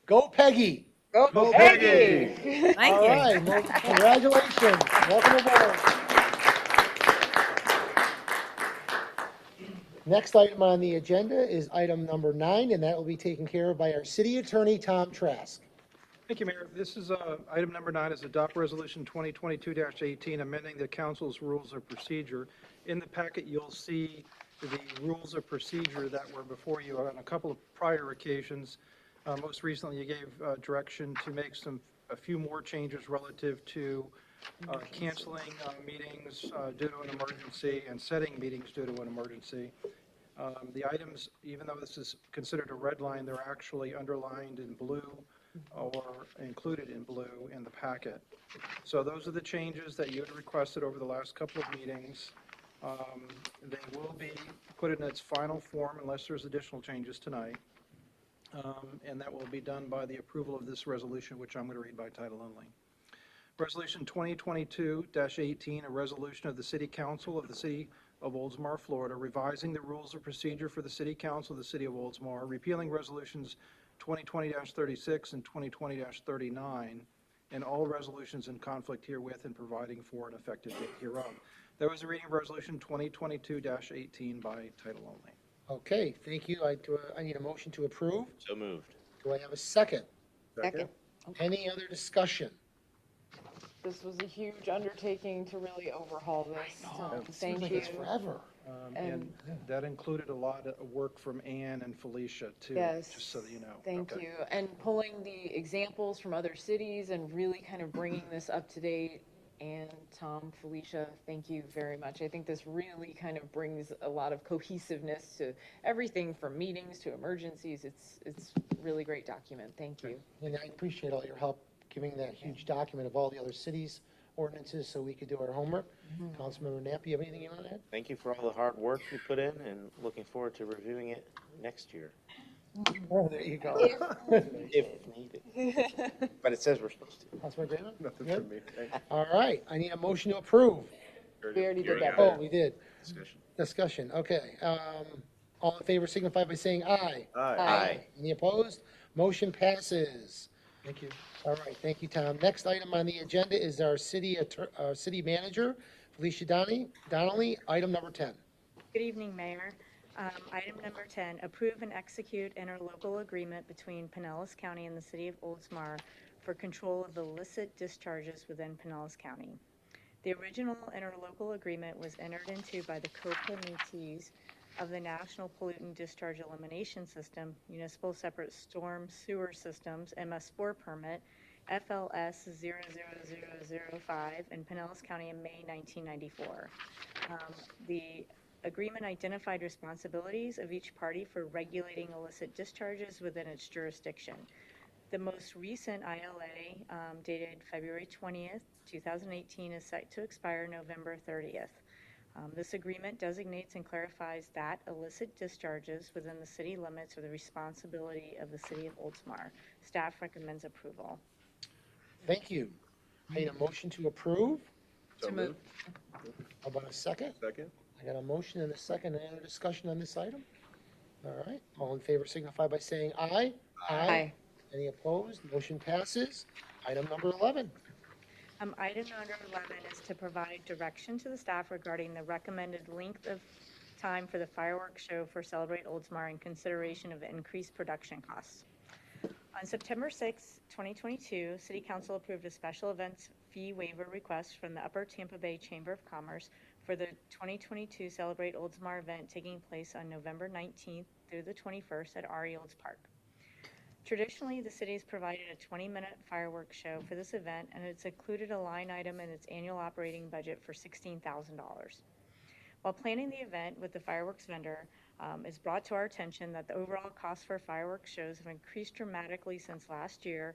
go Peggy! Go Peggy! Thank All you. right, well, congratulations, welcome aboard. Next item on the agenda is item number 9, and that will be taken care of by our city attorney, Tom Trask. Thank you, Mayor. This is, item number 9 is adopt resolution 2022-18, amending the council's rules of procedure. In the packet, you'll see the rules of procedure that were before you on a couple of prior occasions. Most recently, you gave direction to make a few more changes relative to canceling meetings due to an emergency and setting meetings due to an emergency. The items, even though this is considered a red line, they're actually underlined in blue or included in blue in the packet. So those are the changes that you had requested over the last couple of meetings. They will be put in its final form unless there's additional changes tonight. And that will be done by the approval of this resolution, which I'm going to read by title only. Resolution 2022-18, a resolution of the City Council of the City of Oldsmar, Florida, revising the rules of procedure for the City Council of the City of Oldsmar, repealing resolutions 2020-36 and 2020-39, and all resolutions in conflict herewith and providing for an effective date hereof. That was a reading of resolution 2022-18 by title only. Okay, thank you. I need a motion to approve. So moved. Do I have a second? Second. Any other discussion? This was a huge undertaking to really overhaul this. So It seems thank like you. it's forever. And that included a lot of work from Ann and Felicia, too, Yes. just so that you know. Thank Okay. you. And pulling the examples from other cities and really kind of bringing this up to date. And Tom, Felicia, thank you very much. I think this really kind of brings a lot of cohesiveness to everything from meetings to emergencies. It's really great document. Thank you. And I appreciate all your help giving that huge document of all the other cities' ordinances so we could do our homework. Councilmember Knapp, you have anything you want to add? Thank you for all the hard work you put in and looking forward to reviewing it next year, Oh, there you go. if needed. But it says we're supposed to. Councilmember Graham? Nothing Good? from me. Thanks. All right, I need a motion to approve. We already did that. Oh, we did. Discussion. Discussion, okay. All in favor signify by saying aye. Aye. Any opposed? Motion passes. Thank you. All right, thank you, Tom. Next item on the agenda is our city manager, Felicia Donnelly, item number 10. Good evening, Mayor. Item number 10, approve and execute interlocal agreement between Pinellas County and the City of Oldsmar for control of illicit discharges within Pinellas County. The original interlocal agreement was entered into by the co-permittees of the National Pollutant Discharge Elimination System, Municipal Separate Storm Sewer Systems, MS4 permit, FLS 00005 in Pinellas County in May 1994. The agreement identified responsibilities of each party for regulating illicit discharges within its jurisdiction. The most recent ILA, dated February 20th, 2018, is set to expire November 30th. This agreement designates and clarifies that illicit discharges within the city limits are the responsibility of the City of Oldsmar. Staff recommends approval. Thank you. I need a motion to approve. So moved. How about a second? Second. I got a motion and a second. Any other discussion on this item? All right, all in favor signify by saying aye. Aye. Any opposed? Motion passes. Item number 11. Item number 11 is to provide direction to the staff regarding the recommended length of time for the fireworks show for Celebrate Oldsmar in consideration of increased production costs. On September 6, 2022, City Council approved a special events fee waiver request from the Upper Tampa Bay Chamber of Commerce for the 2022 Celebrate Oldsmar event taking place on November 19th through the 21st at Ari Olds Park. Traditionally, the city has provided a 20-minute fireworks show for this event, and it's included a line item in its annual operating budget for $16,000. While planning the event with the fireworks vendor, it's brought to our attention that the overall costs for fireworks shows have increased dramatically since last year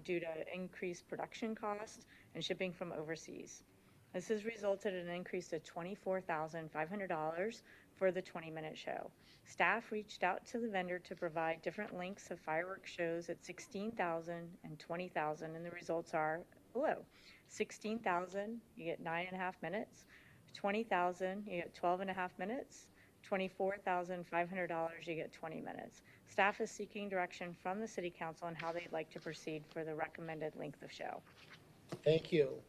due to increased production costs and shipping from overseas. This has resulted in an increase of $24,500 for the 20-minute show. Staff reached out to the vendor to provide different lengths of fireworks shows at $16,000 and $20,000, and the results are below. $16,000, you get 9.5 minutes. $20,000, you get 12.5 minutes. $24,500, you get 20 minutes. Staff is seeking direction from the City Council on how they'd like to proceed for the recommended length of show. Thank you.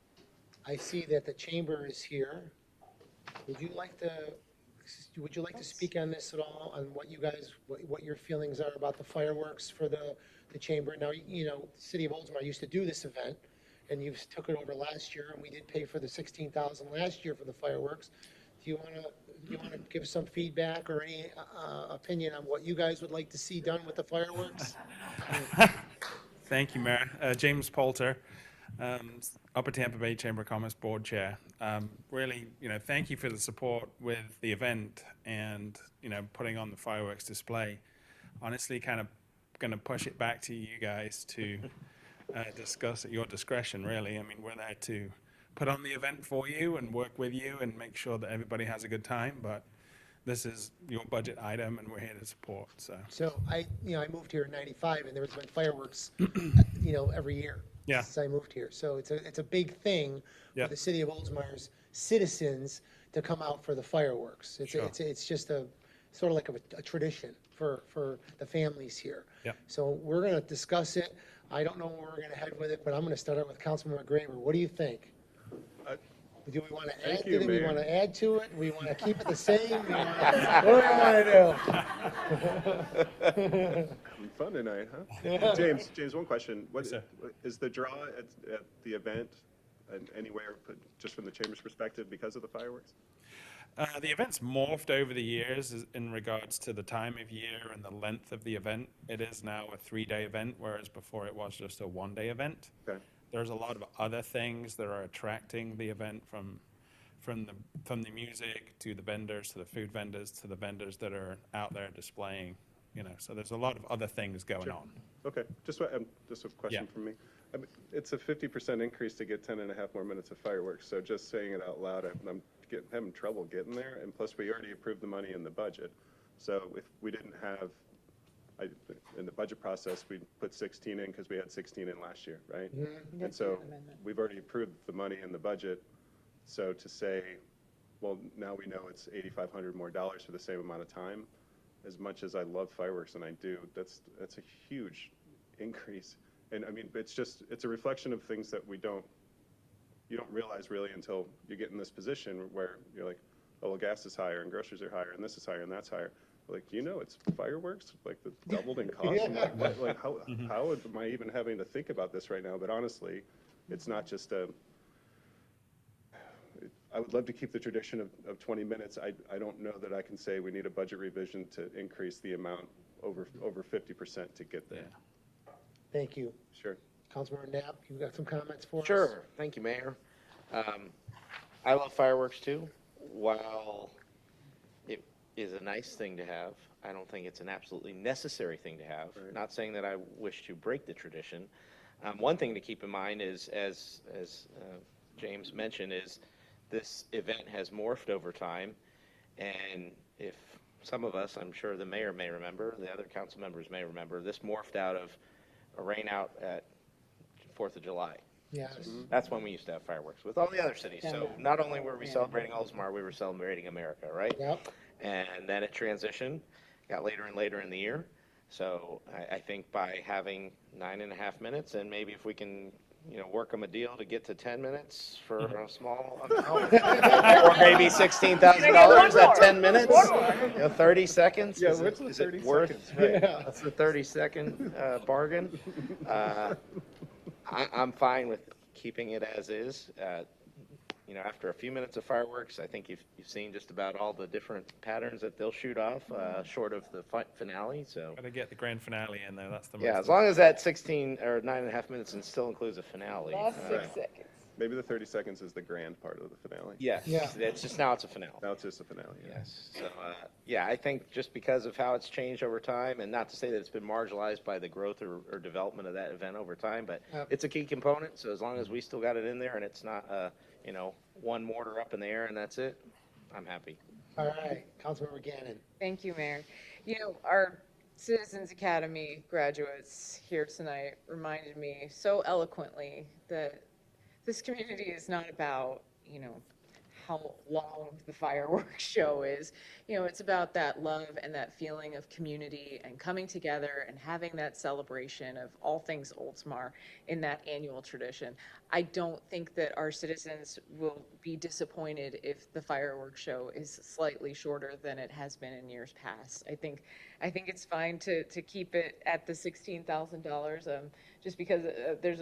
I see that the chamber is here. Would you like to speak on this at all, on what you guys, what your feelings are about the fireworks for the chamber? Now, you know, the City of Oldsmar used to do this event, and you took it over last year, and we did pay for the $16,000 last year for the fireworks. Do you want to give some feedback or any opinion on what you guys would like to see done with the fireworks? Thank you, Mayor. James Poulter, Upper Tampa Bay Chamber of Commerce Board Chair. Really, thank you for the support with the event and, putting on the fireworks display. Honestly, kind of going to push it back to you guys to discuss at your discretion, really. I mean, we're there to put on the event for you and work with you and make sure that everybody has a good time, but this is your budget item and we're here to support. So I moved here in '95, and there's been fireworks, every year since I moved here. So it's a big thing for the City of Oldsmar's citizens to come out for the fireworks. It's just a sort of like a tradition for the families here. So we're going to discuss it. I don't know where we're going to head with it, but I'm going to start out with Councilman McGraver. What do you think? Do we want to add to it? We want to add to it? We want to keep it the same? What do we want to do? Fun tonight, huh? James, one question. What is the draw at the event anywhere, just from the chamber's perspective, because of the fireworks? The event's morphed over the years in regards to the time of year and the length of the event. It is now a 3-day event, whereas before it was just a 1-day event. Okay. There's a lot of other things that are attracting the event, from the music to the vendors, to the food vendors, to the vendors that are out there displaying. So there's a lot of other things going on. Okay, just a question from me. I mean, it's a 50% increase to get 10.5 more minutes of fireworks. So just saying it out loud, I'm having trouble getting there. And plus, we already approved the money in the budget. So if we didn't have, in the budget process, we put 16 in because we had 16 in last year, right? Mm-hmm. And so we've already approved the money in the budget. So to say, well, now we know it's $8,500 more for the same amount of time. As much as I love fireworks, and I do, that's a huge increase. And I mean, it's a reflection of things that you don't realize really until you get in this position where you're like, oh, well, gas is higher and groceries are higher and this is higher and that's higher. Like, it's fireworks, like the doubled in cost. How am I even having to think about this right now? But honestly, it's not just I would love to keep the tradition of 20 minutes. I don't know that I can say we need a budget revision to increase the amount over 50% to get there. Yeah. Thank you. Sure. Councilmember Knapp, you got some comments for us? Sure. Thank you, Mayor. I love fireworks too. While it is a nice thing to have, I don't think it's an absolutely necessary thing to have. Right. Not saying that I wish to break the tradition. One thing to keep in mind is, as James mentioned, is this event has morphed over time, and if some of us, I'm sure the mayor may remember, the other council members may remember, this morphed out of a rain out at 4th of July. Yes. That's when we used to have fireworks with all the other cities. So not only were we celebrating Oldsmar, we were celebrating America, right? Yep. And then it transitioned, got later and later in the year. So I think by having 9.5 minutes, and maybe if we can, work them a deal to get to 10 minutes for a small amount, or maybe $16,000 at 10 minutes, 30 seconds. Yeah, Is what's the it 30 worth? seconds, right? Yeah. That's the 30-second bargain. I'm fine with keeping it as is. After a few minutes of fireworks, I think you've seen just about all the different patterns that they'll shoot off, short of the finale. So Gotta get the grand finale in there. That's the yeah, most as long as that 16 or 9.5 minutes and still includes a finale. Last 6 seconds. Maybe the 30 seconds is the grand part of the finale. Yes, Yeah. it's just now it's a finale. Now it's just a finale. Yeah. Yes. So, yeah, I think just because of how it's changed over time, and not to say that it's been marginalized by the growth or development of that event over time, but Yep. it's a key component. So as long as we still got it in there and it's not, one mortar up in the air and that's it, I'm happy. All right, Councilmember Gannon. Thank you, Mayor. Our Citizens Academy graduates here tonight reminded me so eloquently that this community is not about, how long the fireworks show is. It's about that love and that feeling of community and coming together and having that celebration of all things Oldsmar in that annual tradition. I don't think that our citizens will be disappointed if the fireworks show is slightly shorter than it has been in years past. I think it's fine to keep it at the $16,000, just because there's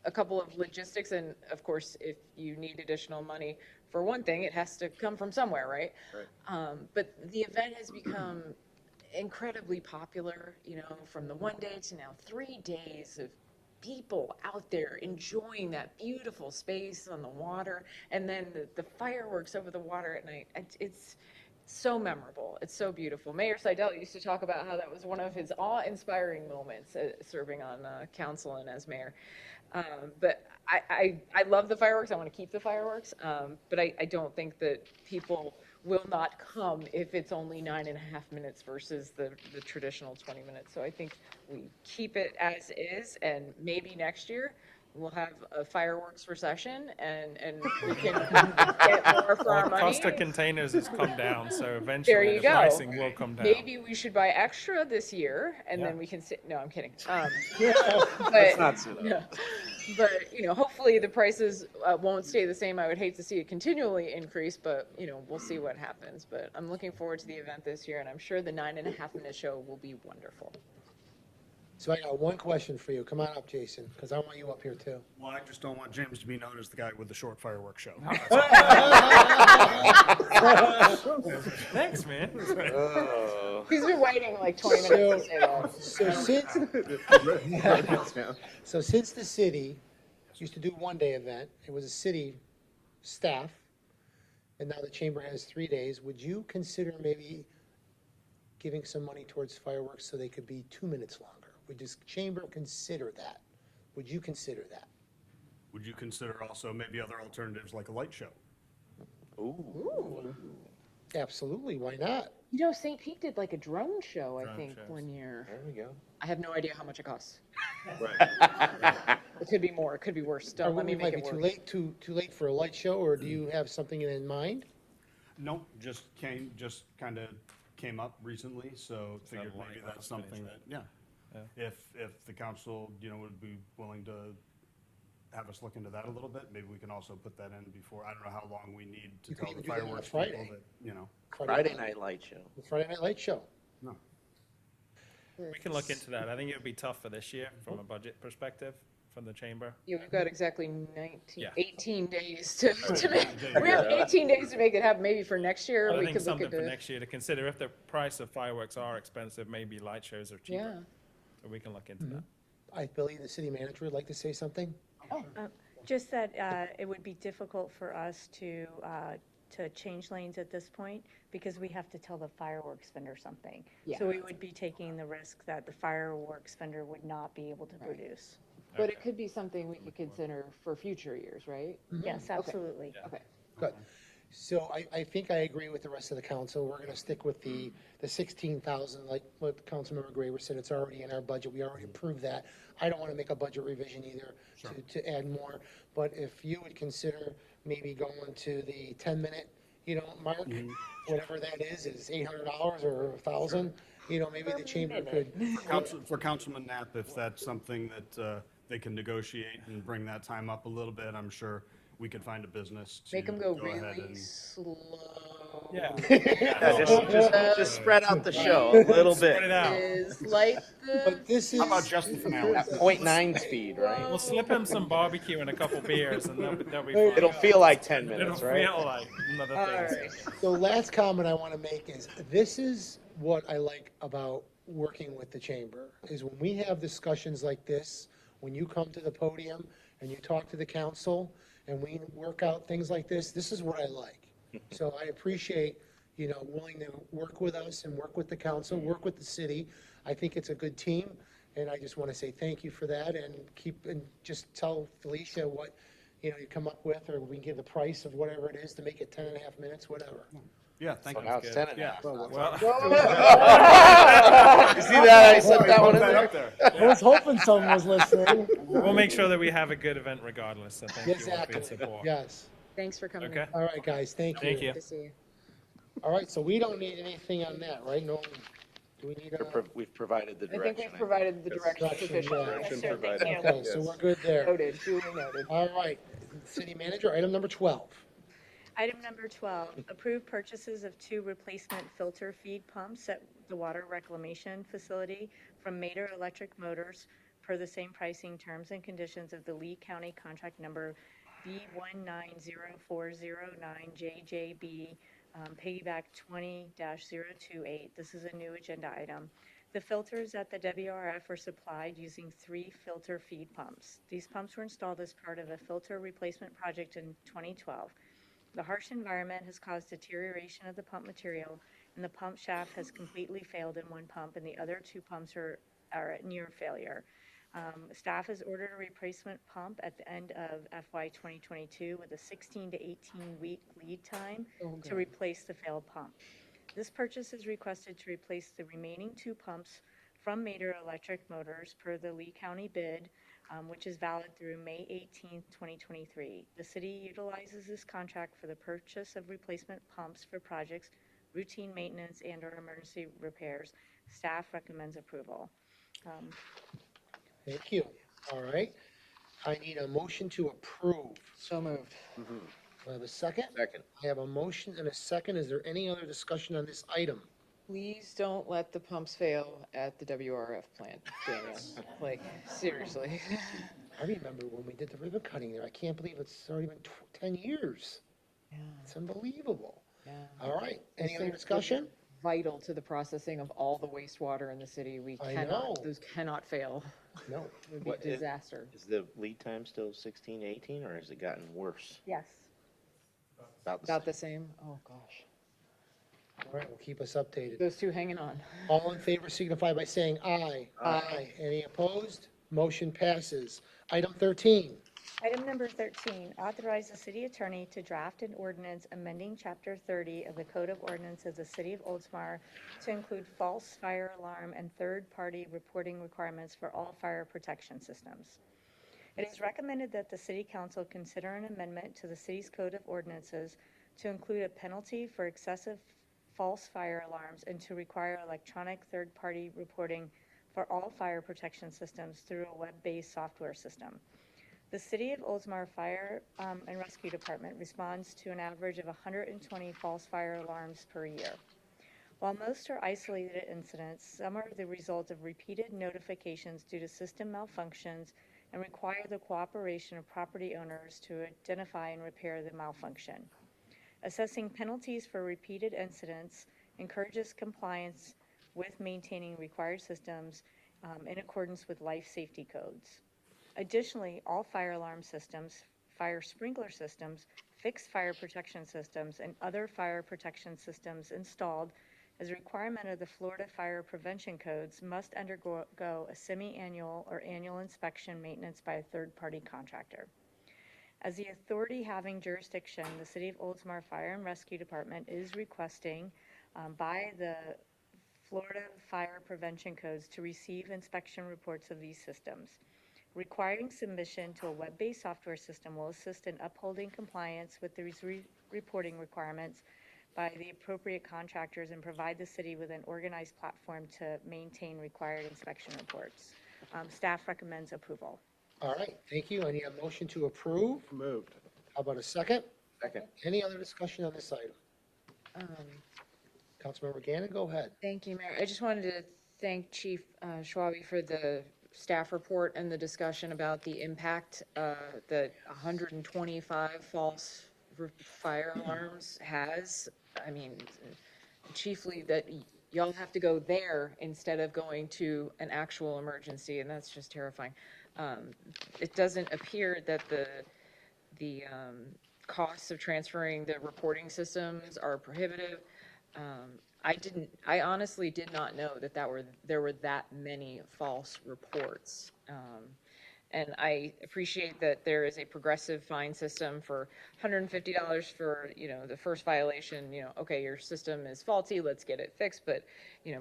a couple of logistics, and of course, if you need additional money, for one thing, it has to come from somewhere, right? But the event has become incredibly popular, from the one day to now 3 days of people out there enjoying that beautiful space on the water, and then the fireworks over the water at night. It's so memorable. It's so beautiful. Mayor Seidel used to talk about how that was one of his awe-inspiring moments serving on council and as mayor. But I love the fireworks. I want to keep the fireworks. But I don't think that people will not come if it's only 9.5 minutes versus the traditional 20 minutes. So I think we keep it as is, and maybe next year we'll have a fireworks recession and we can get more for our money. Cost of containers has come down, so There eventually you the go. pricing will come down. Maybe we should buy extra this year, and then we can sit. No, I'm kidding. Let's not sit up. Yeah. But hopefully the prices won't stay the same. I would hate to see it continually increase, but we'll see what happens. But I'm looking forward to the event this year, and I'm sure the 9.5 minute show will be wonderful. So I got one question for you. Come on up, Jason, because I want you up here too. Well, I just don't want James to be known as the guy with the short fireworks show. Thanks, man. He's been waiting like 20 minutes to say that. So since the city used to do one-day event, it was a city staff, and now the chamber has 3 days, would you consider maybe giving some money towards fireworks so they could be 2 minutes longer? Would this chamber consider that? Would you consider that? Would you consider also maybe other alternatives like a light show? Ooh. Absolutely, why not? St. Pete did like a drone show, I think, one year. There we go. I have no idea how much it costs. Right. It could be more, it could be worse. Don't let me make it worse. Might be too late for a light show, or do you have something in mind? Nope, just kind of came up recently, so figured maybe that's something that, if the council, would be willing to have us look into that a little bit, maybe we can also put that in before, I don't know how long we need to tell the fireworks people that, Friday night light show. The Friday night light show. No. We can look into that. I think it would be tough for this year from a budget perspective from the chamber. Yeah, we've got exactly 18 days to Right. make. We have 18 days to make it happen. Maybe for next year, I we think could look something at for it. next year to consider. If the price of fireworks are expensive, maybe light shows are cheaper. Yeah. So we can look into that. I believe the city manager would like to say something. Just that it would be difficult for us to change lanes at this point because we have to tell the fireworks vendor something. Yeah. So we would be taking the risk that the fireworks vendor would not be able to produce. But it could be something we could consider for future years, right? Yes, absolutely. Okay. Good. So I think I agree with the rest of the council. We're going to stick with the 16,000, like what Councilmember Graver said. It's already in our budget. We already approved that. I don't want to make a budget revision either to add more. But if you would consider maybe going to the 10-minute, mark, whatever that is $800 or $1,000. you know, maybe the chamber could. For Councilman Knapp, if that's something that they can negotiate and bring that time up a little bit, I'm sure we could find a business to Make them go go ahead really and. slow. Yeah. Just spread out the show a little bit. Is like the. But this is. How about just the finale? At 0.9 speed, right? We'll slip him some barbecue and a couple beers, and they'll be There fine. you It'll feel like 10 It'll minutes, right? feel like another All 30 right. seconds. So last comment I want to make is, this is what I like about working with the chamber, is when we have discussions like this, when you come to the podium and you talk to the council and we work out things like this is what I like. So I appreciate, you know, willing to work with us and work with the council, work with the city. I think it's a good team, and I just want to say thank you for that, and just tell Felicia what, you know, you come up with, or we can give the price of whatever it is to make it 10.5 minutes, whatever. Yeah, thank So you. now it's 10 and a Yeah. half. Well, You see that? I slipped that one in there. I was hoping someone was listening. we'll make sure that we have a good event regardless. So thank you all for your Exactly, support. yes. Thanks for coming. Okay. All right, guys, thank you. Thank you. Good to see you. All right, so we don't need anything on that, right? No, do we need a? We've provided the I think direction. we've provided the direction Direction, sufficiently. yeah. Direction So, provided. thank you. Okay, so we're good there. Noted, duly noted. All right, city manager, item number 12. Item number 12, approve purchases of 2 replacement filter feed pumps at the water reclamation facility from Mater Electric Motors per the same pricing terms and conditions of the Lee County contract number B190409JJB, piggyback 20-028. This is a new agenda item. The filters at the WRF were supplied using 3 filter feed pumps. These pumps were installed as part of a filter replacement project in 2012. The harsh environment has caused deterioration of the pump material, and the pump shaft has completely failed in one pump, and the other 2 pumps are at near failure. Staff has ordered a replacement pump at the end of FY 2022 with a 16 to 18-week lead time to replace the failed pump. This purchase is requested to replace the remaining 2 pumps from Mater Electric Motors per the Lee County bid, which is valid through May 18, 2023. The city utilizes this contract for the purchase of replacement pumps for projects, routine maintenance, and/or emergency repairs. Staff recommends approval. Thank you. All right. I need a motion to approve. So moved. Do I have a second? Second. I have a motion and a second. Is there any other discussion on this item? Please don't let the pumps fail at the WRF plant, Daniel. Like, seriously. I remember when we did the ribbon cutting there. I can't believe it's already been 10 years. Yeah. It's unbelievable. Yeah. All right. Those Any other things discussion? Vital to the processing of all the wastewater in the city. I know. Those cannot fail. No. It would be What a disaster. Is the lead time still 16 to 18, or has it gotten worse? Yes. About the same? Oh, gosh. All right, well, keep us updated. Those 2 hanging on. All in favor signify by saying aye. Aye. Any opposed? Motion passes. Item 13. Item number 13, authorize the city attorney to draft an ordinance amending Chapter 30 of the Code of Ordinances of the City of Oldsmar to include false fire alarm and third-party reporting requirements for all fire protection systems. It is recommended that the City Council consider an amendment to the city's Code of Ordinances to include a penalty for excessive false fire alarms and to require electronic third-party reporting for all fire protection systems through a web-based software system. The City of Oldsmar Fire and Rescue Department responds to an average of 120 false fire alarms per year. While most are isolated incidents, some are the result of repeated notifications due to system malfunctions and require the cooperation of property owners to identify and repair the malfunction. Assessing penalties for repeated incidents encourages compliance with maintaining required systems in accordance with life safety codes. Additionally, all fire alarm systems, fire sprinkler systems, fixed fire protection systems, and other fire protection systems installed as a requirement of the Florida Fire Prevention Codes must undergo a semi-annual or annual inspection maintenance by a third-party contractor. As the authority having jurisdiction, the City of Oldsmar Fire and Rescue Department is requesting by the Florida Fire Prevention Codes to receive inspection reports of these systems. Requiring submission to a web-based software system will assist in upholding compliance with these reporting requirements by the appropriate contractors and provide the city with an organized platform to maintain required inspection reports. Staff recommends approval. All right, thank you. I need a motion to approve. Moved. How about a second? Second. Any other discussion on this item? Councilmember Gannon, go ahead. Thank you, Mayor. I just wanted to thank Chief Schwabe for the staff report and the discussion about the impact that 125 false fire alarms has. I mean, chiefly that y'all have to go there instead of going to an actual emergency, and that's just terrifying. It doesn't appear that the costs of transferring the reporting systems are prohibitive. I honestly did not know that there were that many false reports. And I appreciate that there is a progressive fine system for $150 for, the first violation, okay, your system is faulty, let's get it fixed, but,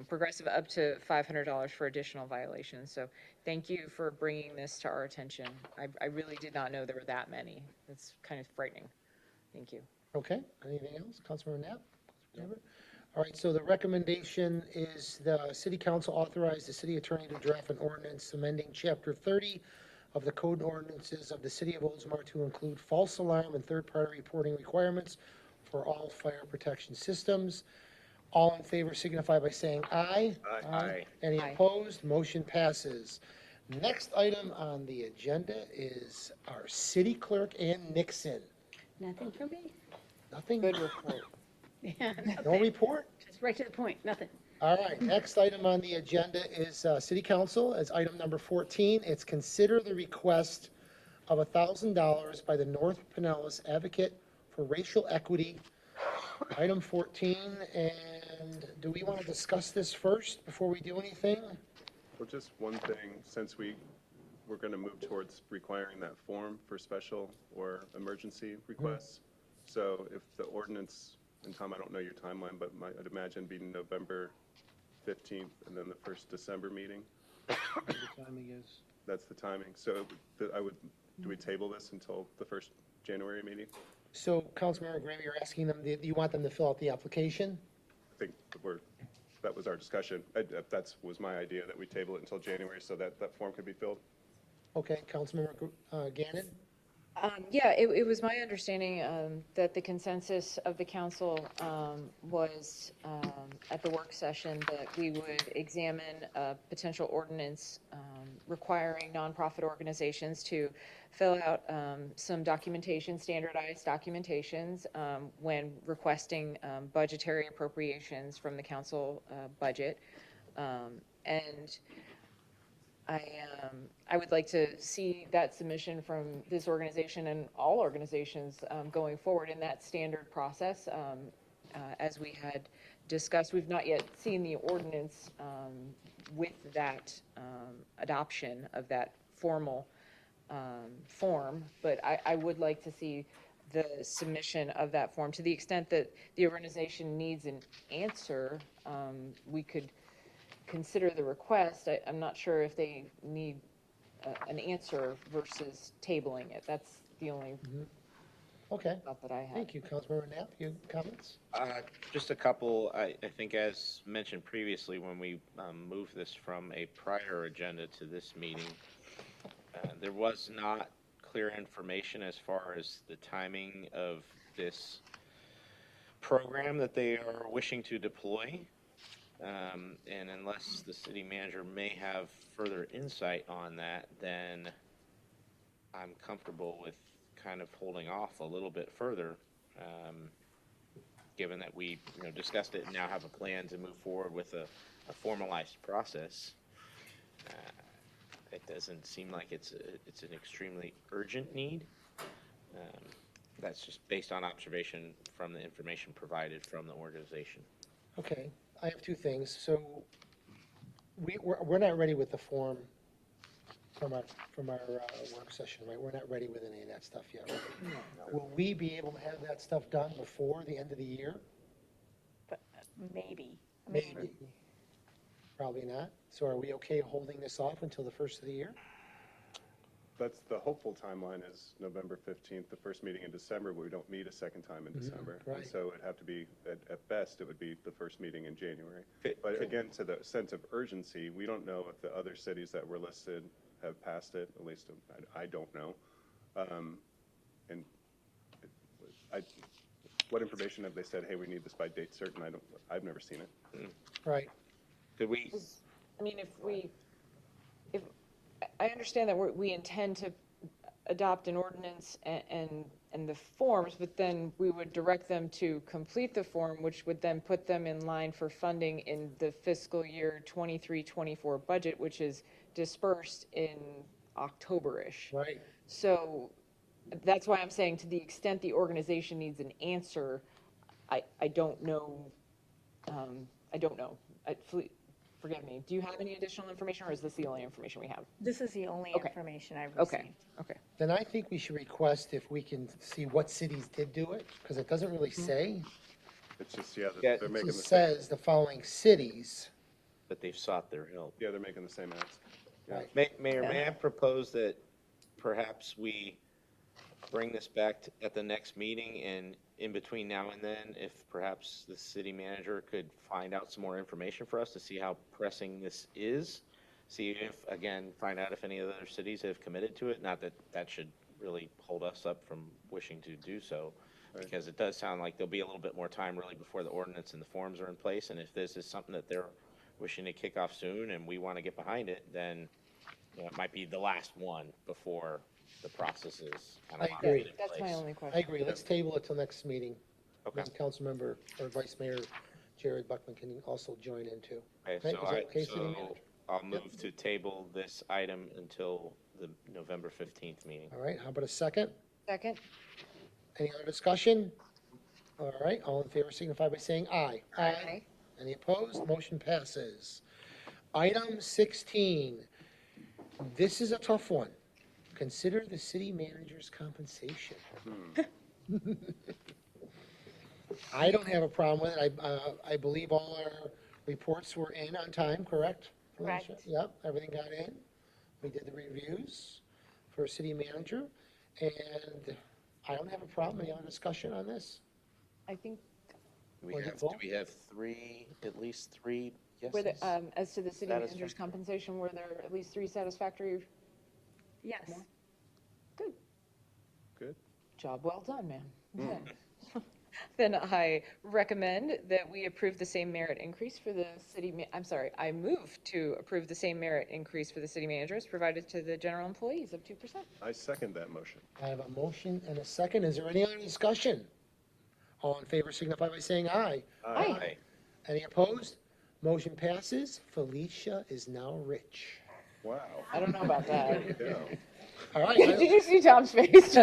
progressive up to $500 for additional violations. So thank you for bringing this to our attention. I really did not know there were that many. It's kind of frightening. Thank you. Okay, anything else? Councilmember Knapp? All right, so the recommendation is the city council authorize the city attorney to draft an ordinance amending chapter 30 of the code and ordinances of the city of Oldsmar to include false alarm and third-party reporting requirements for all fire protection systems. All in favor signify by saying aye. Aye. Any Aye. opposed? Motion passes. Next item on the agenda is our city clerk, Ann Nixon. Nothing for me. Nothing? Good report. Yeah, No nothing. report? Just right to the point, nothing. All right, next item on the agenda is city council, as item number 14. It's consider the request of $1,000 by the North Pinellas Advocate for Racial Equity. Item 14, and do we want to discuss this first before we do anything? Well, just one thing, since we're going to move towards requiring that form for special or emergency requests. So if the ordinance, and Tom, I don't know your timeline, but I'd imagine be November 15th and then the first December meeting. The timing is. That's the timing. So do we table this until the first January meeting? So Councilmember Graham, you're asking them, do you want them to fill out the application? I think that was our discussion. That was my idea, that we table it until January so that form could be filled. Okay, Councilmember Gannon? Yeah, it was my understanding that the consensus of the council was at the work session that we would examine a potential ordinance requiring nonprofit organizations to fill out some documentation, standardized documentations when requesting budgetary appropriations from the council budget. And I would like to see that submission from this organization and all organizations going forward in that standard process. As we had discussed, we've not yet seen the ordinance with that adoption of that formal form, but I would like to see the submission of that form. To the extent that the organization needs an answer, we could consider the request. I'm not sure if they need an answer versus tabling it. That's the only Okay, thought that I had. thank you. Councilmember Knapp, you have comments? Just a couple. I think as mentioned previously, when we moved this from a prior agenda to this meeting, there was not clear information as far as the timing of this program that they are wishing to deploy. And unless the city manager may have further insight on that, then I'm comfortable with kind of holding off a little bit further, given that we discussed it and now have a plan to move forward with a formalized process. It doesn't seem like it's an extremely urgent need. That's just based on observation from the information provided from the organization. Okay, I have two things. So we're not ready with the form from our work session, right? We're not ready with any of that stuff yet, right? No. Will we be able to have that stuff done before the end of the year? But maybe. Maybe. Probably not. So are we okay holding this off until the first of the year? That's the hopeful timeline is November 15th, the first meeting in December, but we don't meet a second time in December. And right. so it'd have to be, at best, it would be the first meeting in January. Could- But could- again, to the sense of urgency, we don't know if the other cities that were listed have passed it, at least I don't know. And I, what information have they said, hey, we need this by date certain? I've never seen it. Right. Could we, I mean, if, I understand that we intend to adopt an ordinance and the forms, but then we would direct them to complete the form, which would then put them in line for funding in the fiscal year 23-24 budget, which is dispersed in October-ish. Right. So that's why I'm saying, to the extent the organization needs an answer, I don't know. I don't know. Forgive me. Do you have any additional information, or is this the only information we have? This is the only Okay. information I've received. Okay. Then I think we should request if we can see what cities did do it, because it doesn't really say. It's just, yeah, Yeah, they're It making the just same, says the following cities. but they've sought their help. yeah, they're making the same ask. Yeah. Right. Mayor, may I propose that perhaps we bring this back at the next meeting, and in between now and then, if perhaps the city manager could find out some more information for us to see how pressing this is? See if, again, find out if any other cities have committed to it, not that that should really hold us up from wishing to do so, because it does sound like there'll be a little bit more time really before the ordinance and the forms are in place, and if this is something that they're wishing to kick off soon and we want to get behind it, then, you know, it might be the last one before the process is kind of I agree. in That's my place. only question. I agree. Let's table it till next meeting. Okay. Then Councilmember or Vice Mayor Jared Buckman can also join in too. Okay, Right, so is that okay, City Manager? I'll move to table this item until the November 15th meeting. All right, how about a second? Second? Any other discussion? All right, all in favor signify by saying aye. Aye. Any opposed? Motion passes. Item 16. This is a tough one. Consider the city manager's compensation. I don't have a problem with it. I believe all our reports were in on time, correct? Felicia? Correct. Yep, everything got in. We did the reviews for city manager, and I don't have a problem. Any other discussion on this? I think, Do Or you do vote? we have at least three were yeses? there, as to the city manager's Satisfactory. compensation, were there at least 3 satisfactory? Yes. Good. Good. Job well done, man. Then I recommend that we approve the same merit increase for the I move to approve the same merit increase for the city managers provided to the general employees of 2%. I second that motion. I have a motion and a second. Is there any other discussion? All in favor signify by saying aye. Aye. Any opposed? Motion passes. Felicia is now rich. Wow. I don't know about that. Yeah. All right. Did you see Tom's face?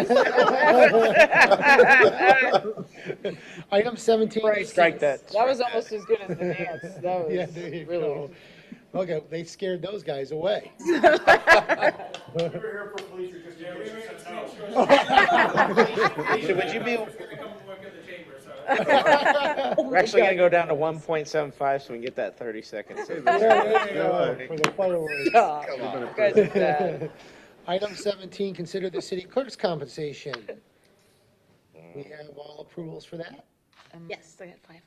Item 17. Right, strike that. That was almost as good as the dance. That was Yeah, there you really. go. Okay, they scared those guys away. So would you be? We're actually gonna go down to 1.75 so we can get that 30 seconds. There you go, for the fireworks. Come on, you guys did that. Item 17, consider the city clerk's compensation. We have all approvals for that? Yes, I had 5.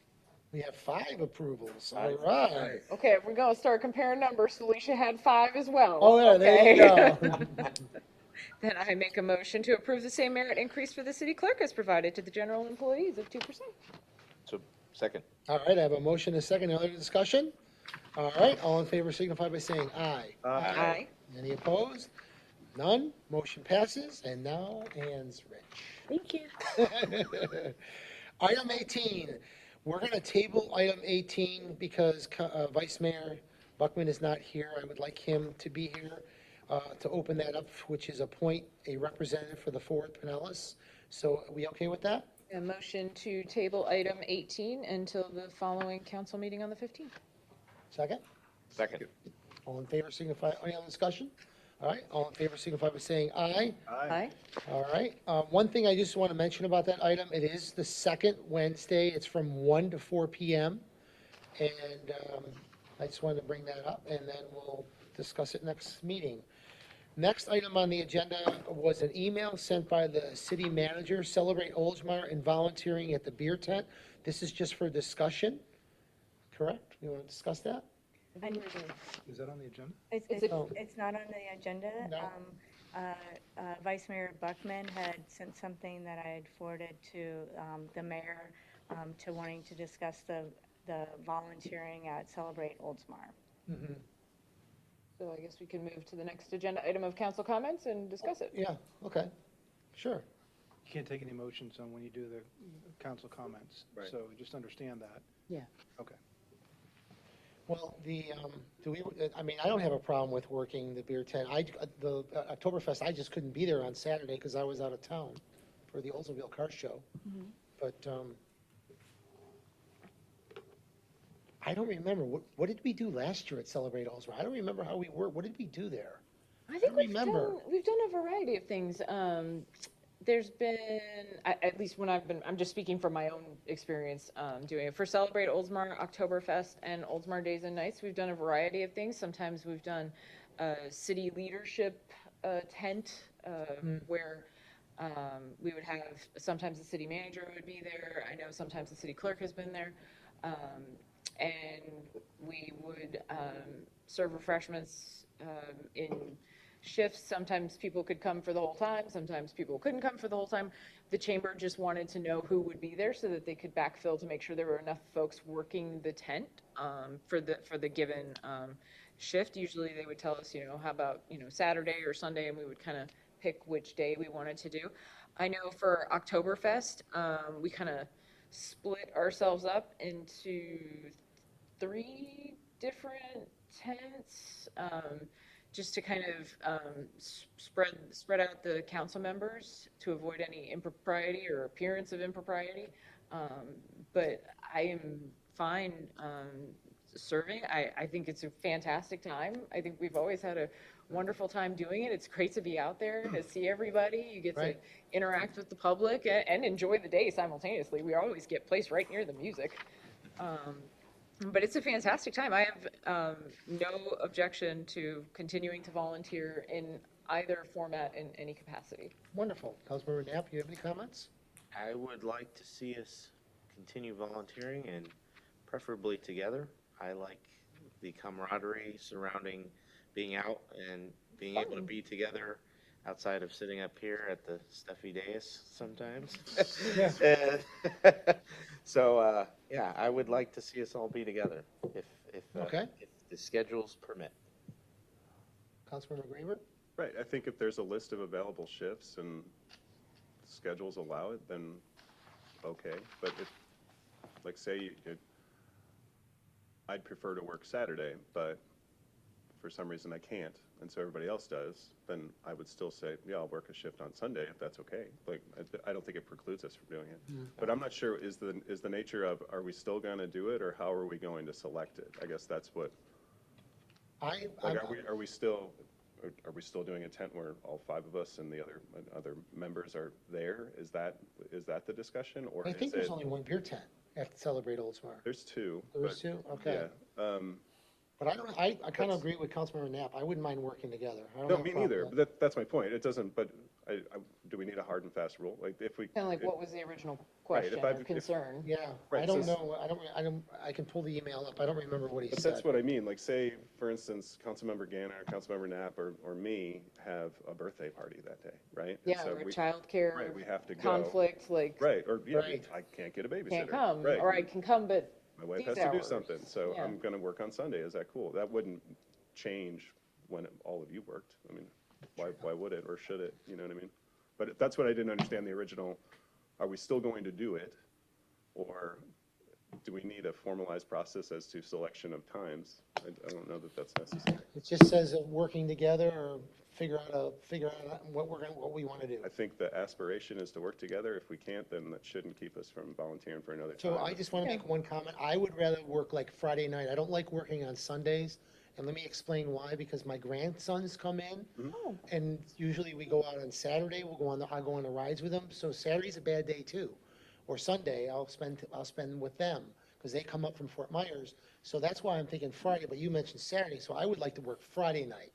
We have 5 approvals. All right. Okay, if we're gonna start comparing numbers, Felicia had 5 as well. Oh, yeah, there you Okay. go. Then I make a motion to approve the same merit increase for the city clerk as provided to the general employees of 2%. So, second. All right, I have a motion and a second. Other discussion? All right, all in favor signify by saying aye. Aye. Any opposed? None. Motion passes, and now Ann's rich. Thank you. Item 18, we're going to table item 18 because Vice Mayor Buckman is not here. I would like him to be here to open that up, which is appoint a representative for the 4th Pinellas. So are we okay with that? A motion to table item 18 until the following council meeting on the 15th. Second? Second. All in favor signify, any other discussion? All right, all in favor signify by saying aye. Aye. All right, one thing I just want to mention about that item, it is the second Wednesday, it's from 1 to 4 p.m. And I just wanted to bring that up, and then we'll discuss it next meeting. Next item on the agenda was an email sent by the city manager, celebrate Oldsmar and volunteering at the beer tent. This is just for discussion, correct? You want to discuss that? Is that on the agenda? It's not on the agenda. No. Vice Mayor Buckman had sent something that I had forwarded to the mayor to wanting to discuss the volunteering at Celebrate Oldsmar. Mhm. So I guess we can move to the next agenda item of council comments and discuss it. Yeah, okay, sure. You can't take any motions on when you do the council comments. Right. So just understand that. Yeah. Okay. Well, I mean, I don't have a problem with working the beer tent. The Oktoberfest, I just couldn't be there on Saturday because I was out of town for the Oldsmobile Car Show. But, I don't remember, what did we do last year at Celebrate Oldsmar? I don't remember how we worked, what did we do there? I think we've done a variety of things. There's been, at least when I'm just speaking from my own experience doing it. For Celebrate Oldsmar, Oktoberfest, and Oldsmar Days and Nights, we've done a variety of things. Sometimes we've done city leadership tent where we would have, sometimes the city manager would be there. I know sometimes the city clerk has been there. And we would serve refreshments in shifts. Sometimes people could come for the whole time. Sometimes people couldn't come for the whole time. The chamber just wanted to know who would be there so that they could backfill to make sure there were enough folks working the tent for the given shift. Usually they would tell us, how about, Saturday or Sunday, and we would kind of pick which day we wanted to do. I know for Oktoberfest, we kind of split ourselves up into 3 different tents, just to kind of spread out the council members to avoid any impropriety or appearance of impropriety. But I am fine serving. I think it's a fantastic time. I think we've always had a wonderful time doing it. It's great to be out there to see everybody. You get to interact with the public and enjoy the day simultaneously. We always get placed right near the music. But it's a fantastic time. I have no objection to continuing to volunteer in either format in any capacity. Wonderful. Councilmember Knapp, you have any comments? I would like to see us continue volunteering and preferably together. I like the camaraderie surrounding being out and being able to be together outside of sitting up here at the stuffy dais sometimes. So, yeah, I would like to see us all be together if the schedules permit. Councilmember Greenberg? Right, I think if there's a list of available shifts and schedules allow it, then okay. But if, like, say, I'd prefer to work Saturday, but for some reason I can't, and so everybody else does, then I would still say, yeah, I'll work a shift on Sunday if that's okay. Like, I don't think it precludes us from doing it. But I'm not sure, is the nature of, are we still gonna do it, or how are we going to select it? I guess that's what, are we still doing a tent where all 5 of us and the other members are there? Is that the discussion, or I think is there's it, only one beer tent at Celebrate Oldsmar. there's 2. There's 2? Okay. Yeah. But I kind of agree with Councilmember Knapp. I wouldn't mind working together. I don't No, have a me problem neither. with But that's my point. It doesn't, but do we need a hard and fast rule? Like, if we. Kind of like, what was the original question or concern? Yeah, Right, I don't so- know, I can pull the email up, I don't remember what he But said. that's what I mean, like, say, for instance, Councilmember Ganna or Councilmember Knapp or me have a birthday party that day, right? And Yeah, so or we- childcare. Right, we have to go. Conflict, like. Right, or, yeah, Right. I can't get a babysitter. Can't come, Right. or I can come, but My wife these has to do hours. something, so Yeah. I'm gonna work on Sunday. Is that cool? That wouldn't change when all of you worked. I mean, why would it, or should it? You know what I mean? But that's what I didn't understand the original. Are we still going to do it? Or do we need a formalized process as to selection of times? I don't know that that's necessary. It just says working together or figure out what we want to do. I think the aspiration is to work together. If we can't, then that shouldn't keep us from volunteering for another time. So I just want to make one comment. I would rather work like Friday night. I don't like working on Sundays. And let me explain why, because my grandsons come in and usually we go out on Saturday. I'll go on the rides with them. So Saturday's a bad day too. Or Sunday, I'll spend with them because they come up from Fort Myers. So that's why I'm thinking Friday, but you mentioned Saturday. So I would like to work Friday night.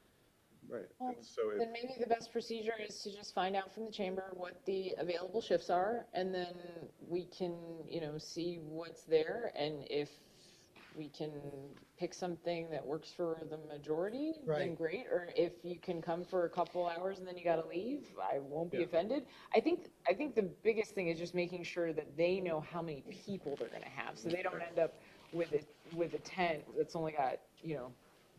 Right. Well, And so then maybe the best procedure is to just find out from the chamber what the available shifts are, and then we can, see what's there, and if we can pick something that works for the majority, then Right. great, or if you can come for a couple hours and then you gotta leave, I won't be Yeah. offended. I think the biggest thing is just making sure that they know how many people they're gonna have, so they don't end up with a tent that's only got,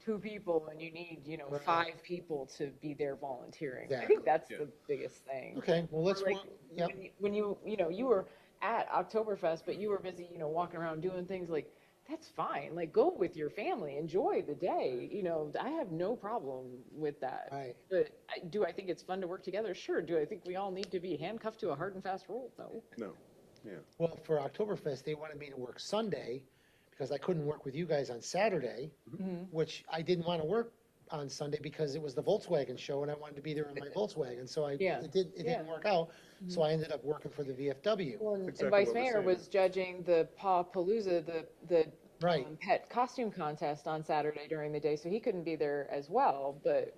2 people and you need, Right. 5 people to be there volunteering. I Exactly. think that's Yeah. the biggest thing. Okay, well, let's, Or like, yep. when you were at Oktoberfest, but you were busy, walking around doing things, like, that's fine. Like, go with your family, enjoy the day. I have no problem with that. Right. But do I think it's fun to work together? Sure. Do I think we all need to be handcuffed to a hard and fast rule? No. No. Yeah. Well, for Oktoberfest, they wanted me to work Sunday because I couldn't work with you guys on Saturday, which I didn't want to work on Sunday because it was the Volkswagen show and I wanted to be there in my Volkswagen. So Yeah. it didn't work out. So I ended up working for the VFW. Well, and Exactly Vice what we're Mayor saying. was judging the Paw Palooza, the Right. pet costume contest on Saturday during the day, so he couldn't be there as well. But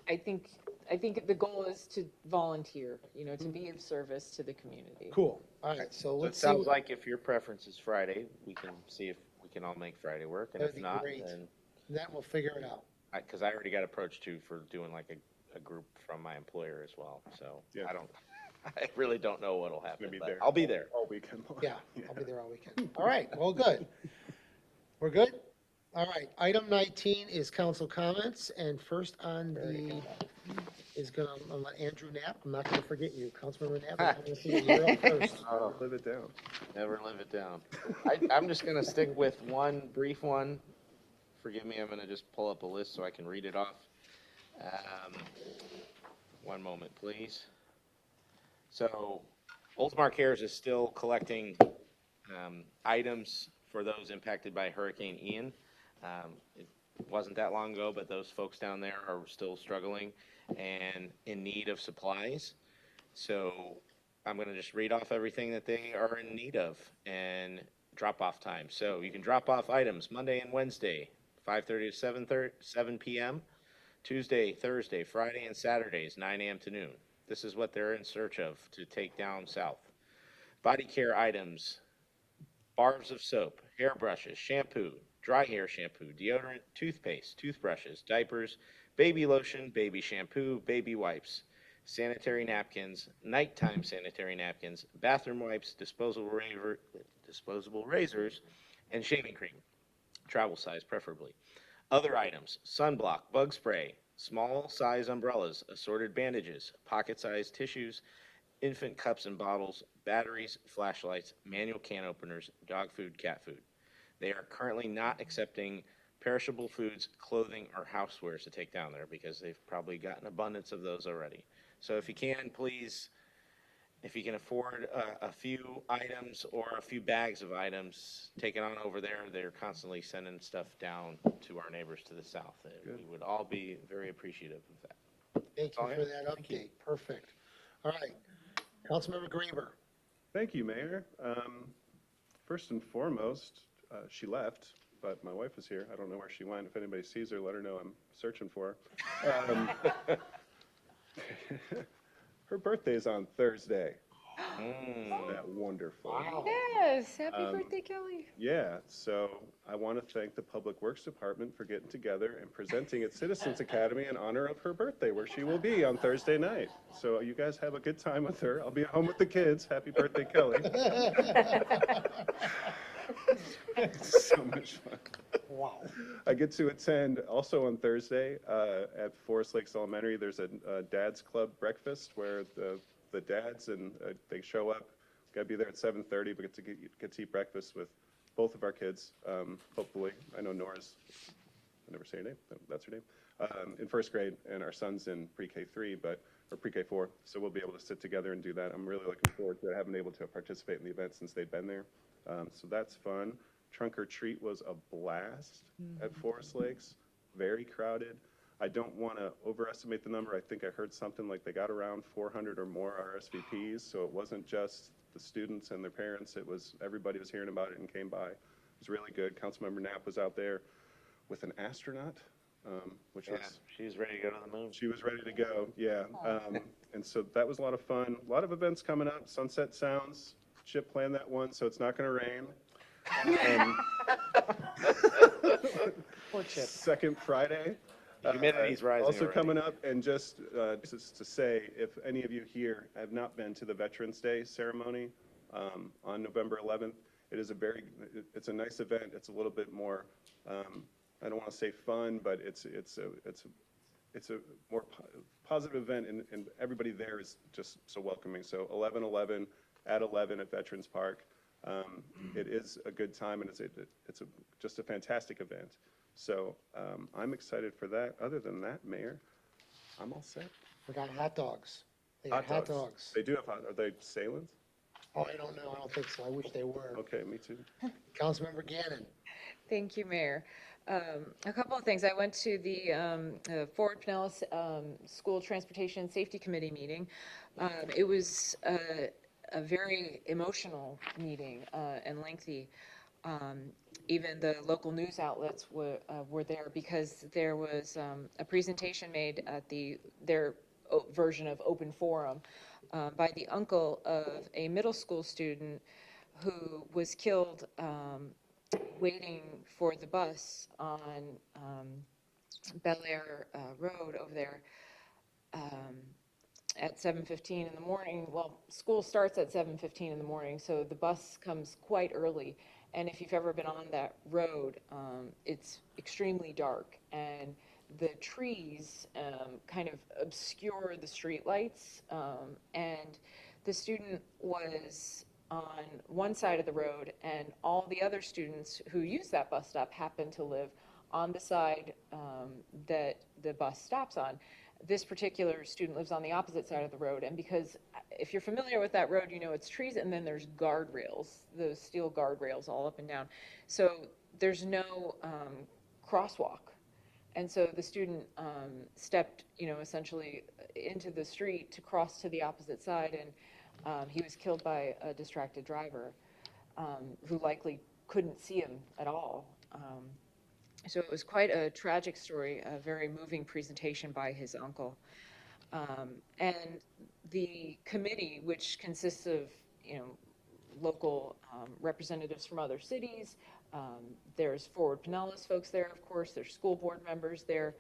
I think the goal is to volunteer, to be of service to the community. Cool. All right, so So it let's see. sounds like if your preference is Friday, we can see if we can all make Friday work, and That'd if be not, great. then, Then we'll figure it out. because I already got approached too for doing like a group from my employer as well, so Yeah. I really don't know what'll happen, Gonna be but there. I'll be there. all weekend long. Yeah, I'll be there all weekend. All right, well, good. We're good? All right, item 19 is council comments, and first on the, I'll let Andrew Knapp, I'm not gonna forget you, Councilmember Knapp, I'm gonna see you, you're up first. Live it down. Never live it down. I'm just gonna stick with one brief one. Forgive me, I'm gonna just pull up a list so I can read it off. One moment, please. So, Oldsmar Cares is still collecting items for those impacted by Hurricane Ian. It wasn't that long ago, but those folks down there are still struggling and in need of supplies. So I'm going to just read off everything that they are in need of and drop off time. So you can drop off items Monday and Wednesday, 5:30 to 7 p.m., Tuesday, Thursday, Friday, and Saturdays, 9 a.m. to noon. This is what they're in search of to take down south. Body care items, bars of soap, hairbrushes, shampoo, dry hair shampoo, deodorant, toothpaste, toothbrushes, diapers, baby lotion, baby shampoo, baby wipes, sanitary napkins, nighttime sanitary napkins, bathroom wipes, disposable razors, and shaving cream, travel size preferably. Other items, sunblock, bug spray, small size umbrellas, assorted bandages, pocket sized tissues, infant cups and bottles, batteries, flashlights, manual can openers, dog food, cat food. They are currently not accepting perishable foods, clothing, or housewares to take down there because they've probably got an abundance of those already. So if you can, please, if you can afford a few items or a few bags of items, take it on over there. They're constantly sending stuff down to our neighbors to the south. We would all be very appreciative of that. Thank you all I for have. that Thank you. update, perfect. All right, Councilmember Graber. Thank you, Mayor. First and foremost, she left, but my wife is here. I don't know where she went. If anybody sees her, let her know I'm searching for her. Her birthday is on Thursday. Isn't that wonderful? Wow. Yes, happy birthday, Kelly. Yeah, so I want to thank the Public Works Department for getting together and presenting at Citizens Academy in honor of her birthday, where she will be on Thursday night. So you guys have a good time with her. I'll be at home with the kids. Happy birthday, Kelly. So much fun. Wow. I get to attend also on Thursday at Forest Lakes Elementary. There's a dad's club breakfast where the dads and they show up. Got to be there at 7:30, but get to eat breakfast with both of our kids. Hopefully, I know Nora's. I never say her name. That's her name. In first grade, and our son's in pre-K 3, or pre-K 4. So we'll be able to sit together and do that. I'm really looking forward to it. I haven't been able to participate in the event since they've been there. So that's fun. Trunk or treat was a blast at Forest Lakes. Very crowded. I don't want to overestimate the number. I think I heard something like they got around 400 or more RSVPs. So it wasn't just the students and their parents. It was everybody was hearing about it and came by. It was really good. Councilmember Knapp was out there with an astronaut which Yeah, was she's ready to go to the moon. she was ready to go. Yeah, and so that was a lot of fun. A lot of events coming up. Sunset Sounds. Chip planned that one, so it's not going to rain. Poor Chip. Second Friday. Humidity's rising Also already. coming up, and just to say, if any of you here have not been to the Veterans Day ceremony on November 11th, it's a nice event. It's a little bit more, I don't want to say fun, but it's a more positive event, and everybody there is just so welcoming. So 11/11 at 11 at Veterans Park. It is a good time, and it's just a fantastic event. So I'm excited for that. Other than that, Mayor, I'm all set. We got hot dogs. They got hot dogs. They do have hot. Are they Salins? Oh, I don't know. I don't think so. I wish they were. Okay, me too. Councilmember Gannon. Thank you, Mayor. A couple of things. I went to the Fort Pinellas School Transportation Safety Committee meeting. It was a very emotional meeting and lengthy. Even the local news outlets were there because there was a presentation made at their version of open forum by the uncle of a middle school student who was killed waiting for the bus on Bel Air Road over there at 7:15 in the morning. Well, school starts at 7:15 in the morning, so the bus comes quite early. And if you've ever been on that road, it's extremely dark, and the trees kind of obscure the street lights. And the student was on one side of the road, and all the other students who use that bus stop happen to live on the side that the bus stops on. This particular student lives on the opposite side of the road, and because if you're familiar with that road, you know it's trees, and then there's guardrails, those steel guardrails all up and down. So there's no crosswalk. And so the student stepped, essentially into the street to cross to the opposite side, and he was killed by a distracted driver who likely couldn't see him at all. So it was quite a tragic story, a very moving presentation by his uncle. And the committee, which consists of, local representatives from other cities, there's Forward Pinellas folks there, of course, there's school board members there,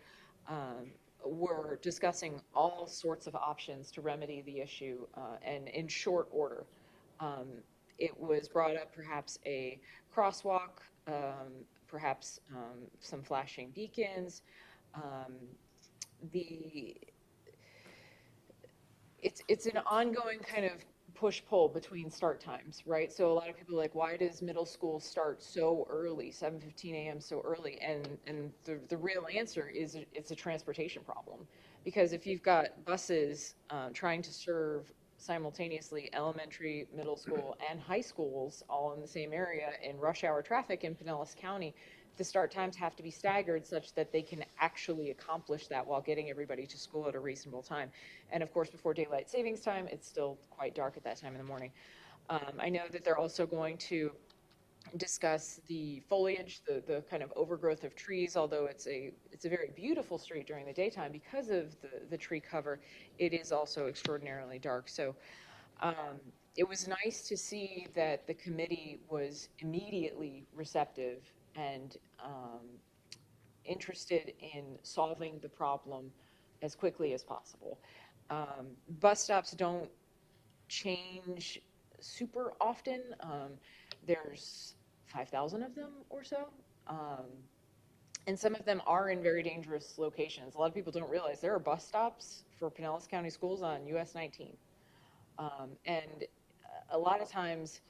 were discussing all sorts of options to remedy the issue, and in short order. It was brought up perhaps a crosswalk, perhaps some flashing beacons. It's an ongoing kind of push-pull between start times, right? So a lot of people are like, why does middle school start so early, 7:15 a.m. so early? And the real answer is it's a transportation problem. Because if you've got buses trying to serve simultaneously elementary, middle school, and high schools all in the same area in rush hour traffic in Pinellas County, the start times have to be staggered such that they can actually accomplish that while getting everybody to school at a reasonable time. And of course, before daylight savings time, it's still quite dark at that time in the morning. I know that they're also going to discuss the foliage, the kind of overgrowth of trees, although it's a very beautiful street during the daytime because of the tree cover, it is also extraordinarily dark. So it was nice to see that the committee was immediately receptive and interested in solving the problem as quickly as possible. Bus stops don't change super often. There's 5,000 of them or so. And some of them are in very dangerous locations. A lot of people don't realize there are bus stops for Pinellas County Schools on US 19. And a lot of times,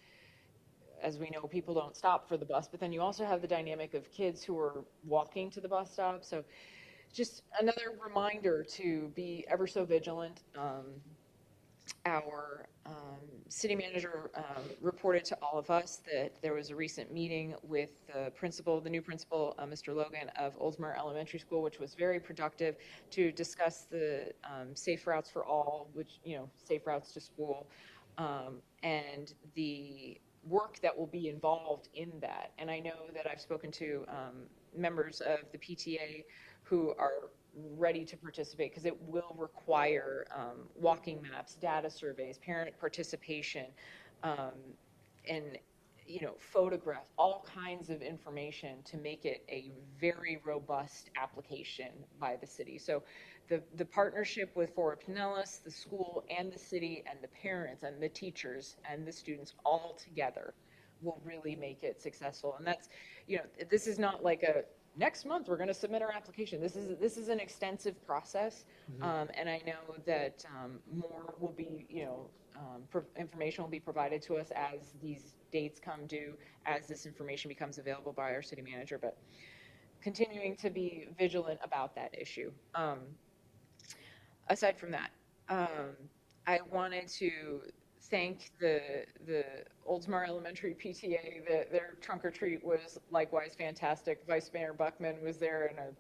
as we know, people don't stop for the bus, but then you also have the dynamic of kids who are walking to the bus stop. So just another reminder to be ever so vigilant. Our city manager reported to all of us that there was a recent meeting with the new principal, Mr. Logan of Oldsmar Elementary School, which was very productive to discuss the safe routes for all, which, safe routes to school, and the work that will be involved in that. And I know that I've spoken to members of the PTA who are ready to participate, because it will require walking maps, data surveys, parent participation, and photograph, all kinds of information to make it a very robust application by the city. So the partnership with Fort Pinellas, the school and the city and the parents and the teachers and the students all together will really make it successful. And that's, this is not like a next month we're going to submit our application. This is an extensive process, and I know that more will be, information will be provided to us as these dates come due, as this information becomes available by our city manager. But continuing to be vigilant about that issue. Aside from that, I wanted to thank the Oldsmar Elementary PTA. Their trunk or treat was likewise fantastic. Vice Mayor Buckman was there in an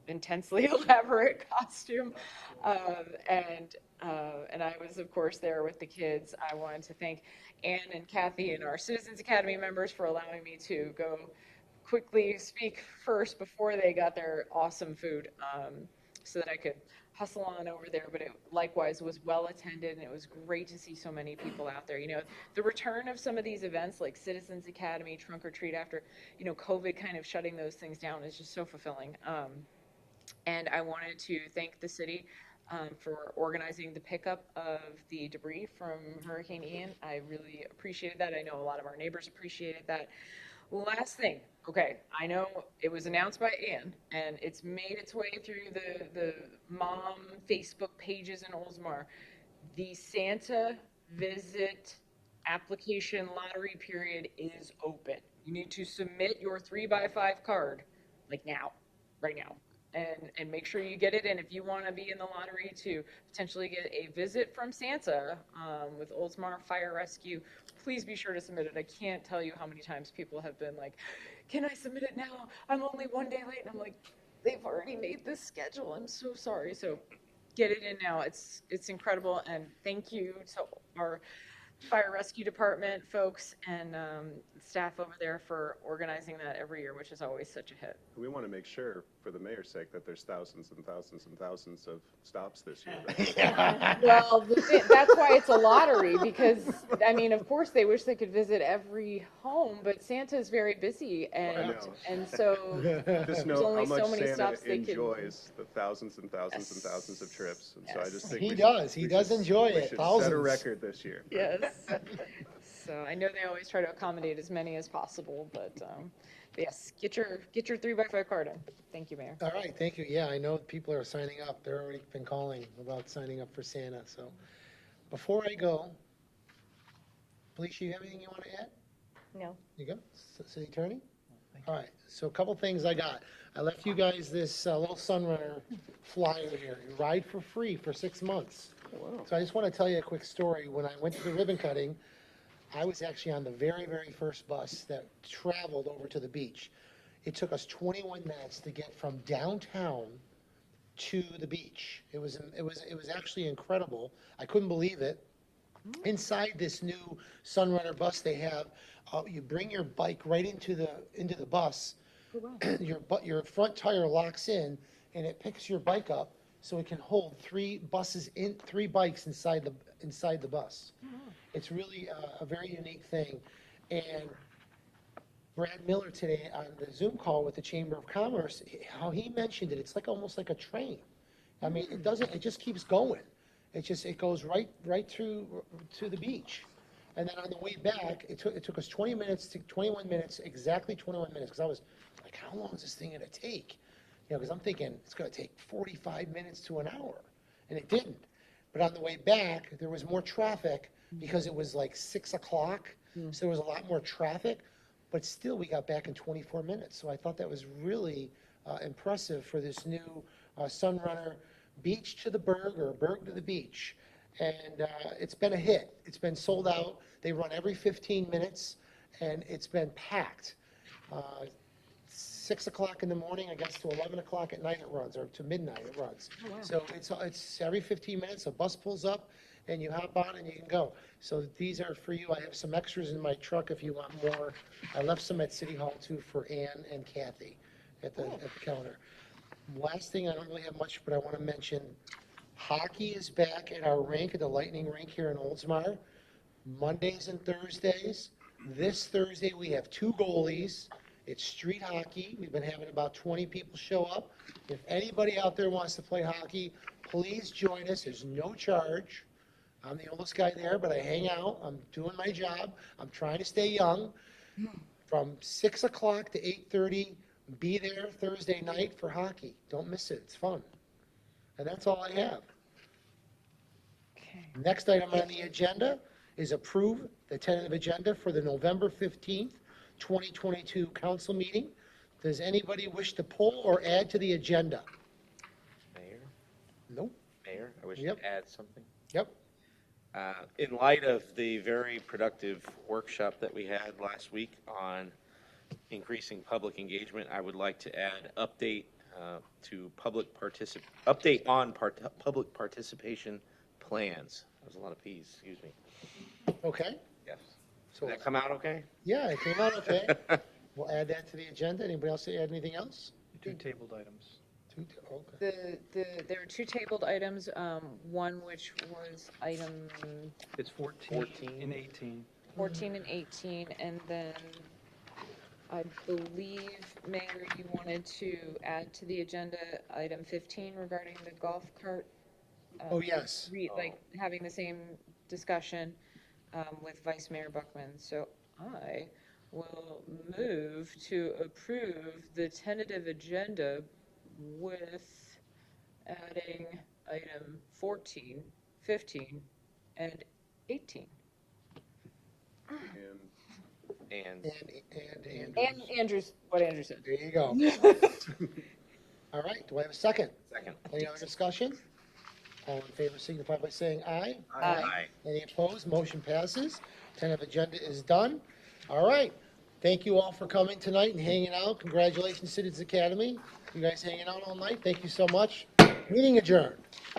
intensely elaborate costume, and I was of course there with the kids. I wanted to thank Ann and Kathy and our Citizens Academy members for allowing me to go quickly speak first before they got their awesome food, so that I could hustle on over there. But it likewise was well attended, and it was great to see so many people out there. The return of some of these events like Citizens Academy, Trunk or Treat, after COVID kind of shutting those things down, is just so fulfilling. And I wanted to thank the city for organizing the pickup of the debris from Hurricane Ian. I really appreciated that. I know a lot of our neighbors appreciated that. Last thing, okay, I know it was announced by Ann, and it's made its way through the mom Facebook pages in Oldsmar. The Santa visit application lottery period is open. You need to submit your 3x5 card, like now, right now. And make sure you get it in if you want to be in the lottery to potentially get a visit from Santa with Oldsmar Fire Rescue. Please be sure to submit it. I can't tell you how many times people have been like, can I submit it now? I'm only one day late. And I'm like, they've already made this schedule. I'm so sorry. So get it in now. It's incredible. And thank you to our fire rescue department folks and staff over there for organizing that every year, which is always such a hit. We want to make sure, for the mayor's sake, that there's thousands and thousands and thousands of stops this year. Well, that's why it's a lottery, because, I mean, of course, they wish they could visit every home, but Santa's very busy, and so Just there's know only how much so many Santa stops they can. enjoys the thousands and thousands and thousands of trips. And so I just think He does enjoy it, we should set a thousands. record this year. Yes. So I know they always try to accommodate as many as possible, but yes, get your 3x5 card in. Thank you, Mayor. All right, thank you. Yeah, I know people are signing up. They're already been calling about signing up for Santa, so. Before I go, Felicia, you have anything you want to add? No. You go, City Attorney? All right, so a couple things I got. I left you guys this little Sunrunner flyer here. You ride for free for 6 months. So I just want to tell you a quick story. When I went to the ribbon cutting, I was actually on the very, very first bus that traveled over to the beach. It took us 21 minutes to get from downtown to the beach. It was actually incredible. I couldn't believe it. Inside this new Sunrunner bus they have, you bring your bike right into the bus. Your front tire locks in, and it picks your bike up, so it can hold three bikes inside the bus. It's really a very unique thing. And Brad Miller today on the Zoom call with the Chamber of Commerce, how he mentioned it, it's like almost like a train. I mean, it just keeps going. It goes right through to the beach. And then on the way back, it took us 21 minutes, exactly 21 minutes, because I was like, how long is this thing gonna take? Because I'm thinking it's gonna take 45 minutes to an hour, and it didn't. But on the way back, there was more traffic because it was like 6 o'clock, so there was a lot more traffic, but still we got back in 24 minutes. So I thought that was really impressive for this new Sunrunner beach to the Berg or Berg to the beach. And it's been a hit. It's been sold out. They run every 15 minutes, and it's been packed. 6 o'clock in the morning, I guess, to 11 o'clock at night it runs, or to midnight it runs. Oh, wow. So it's every 15 minutes, a bus pulls up, and you hop on and you can go. So these are for you. I have some extras in my truck if you want more. I left some at City Hall too for Ann and Kathy at the counter. Last thing, I don't really have much, but I want to mention, hockey is back at our rink, at the Lightning Rink here in Oldsmar, Mondays and Thursdays. This Thursday, we have 2 goalies. It's street hockey. We've been having about 20 people show up. If anybody out there wants to play hockey, please join us. There's no charge. I'm the oldest guy there, but I hang out. I'm doing my job. I'm trying to stay young. From 6 o'clock to 8:30, be there Thursday night for hockey. Don't miss it. It's fun. And that's all I have. Next item on the agenda is approve the tentative agenda for the November 15th, 2022 council meeting. Does anybody wish to pull or add to the agenda? Mayor, Nope. Mayor, I wish Yep. to add something. Yep. In light of the very productive workshop that we had last week on increasing public engagement, I would like to add update to update on public participation plans. That was a lot of P's, excuse me. Okay. Yes. So Did that come out okay? Yeah, it came out okay. We'll add that to the agenda. Anybody else add anything else? 2 tabled items. Okay. There are 2 tabled items, one which was item It's 14 and 18. 14 and 18, and then I believe, Mayor, you wanted to add to the agenda item 15 regarding the golf cart. Oh, yes. Like having the same discussion with Vice Mayor Buckman. So I will move to approve the tentative agenda with adding item 14, 15, and 18. And And Andrew's, what Andrew said. There you go. All right, do I have a second? Second. Any other discussion? All in favor signify by saying aye. Aye. Any opposed? Motion passes. Tentative agenda is done. All right. Thank you all for coming tonight and hanging out. Congratulations, Citizens Academy. You guys hanging out all night. Thank you so much. Meeting adjourned.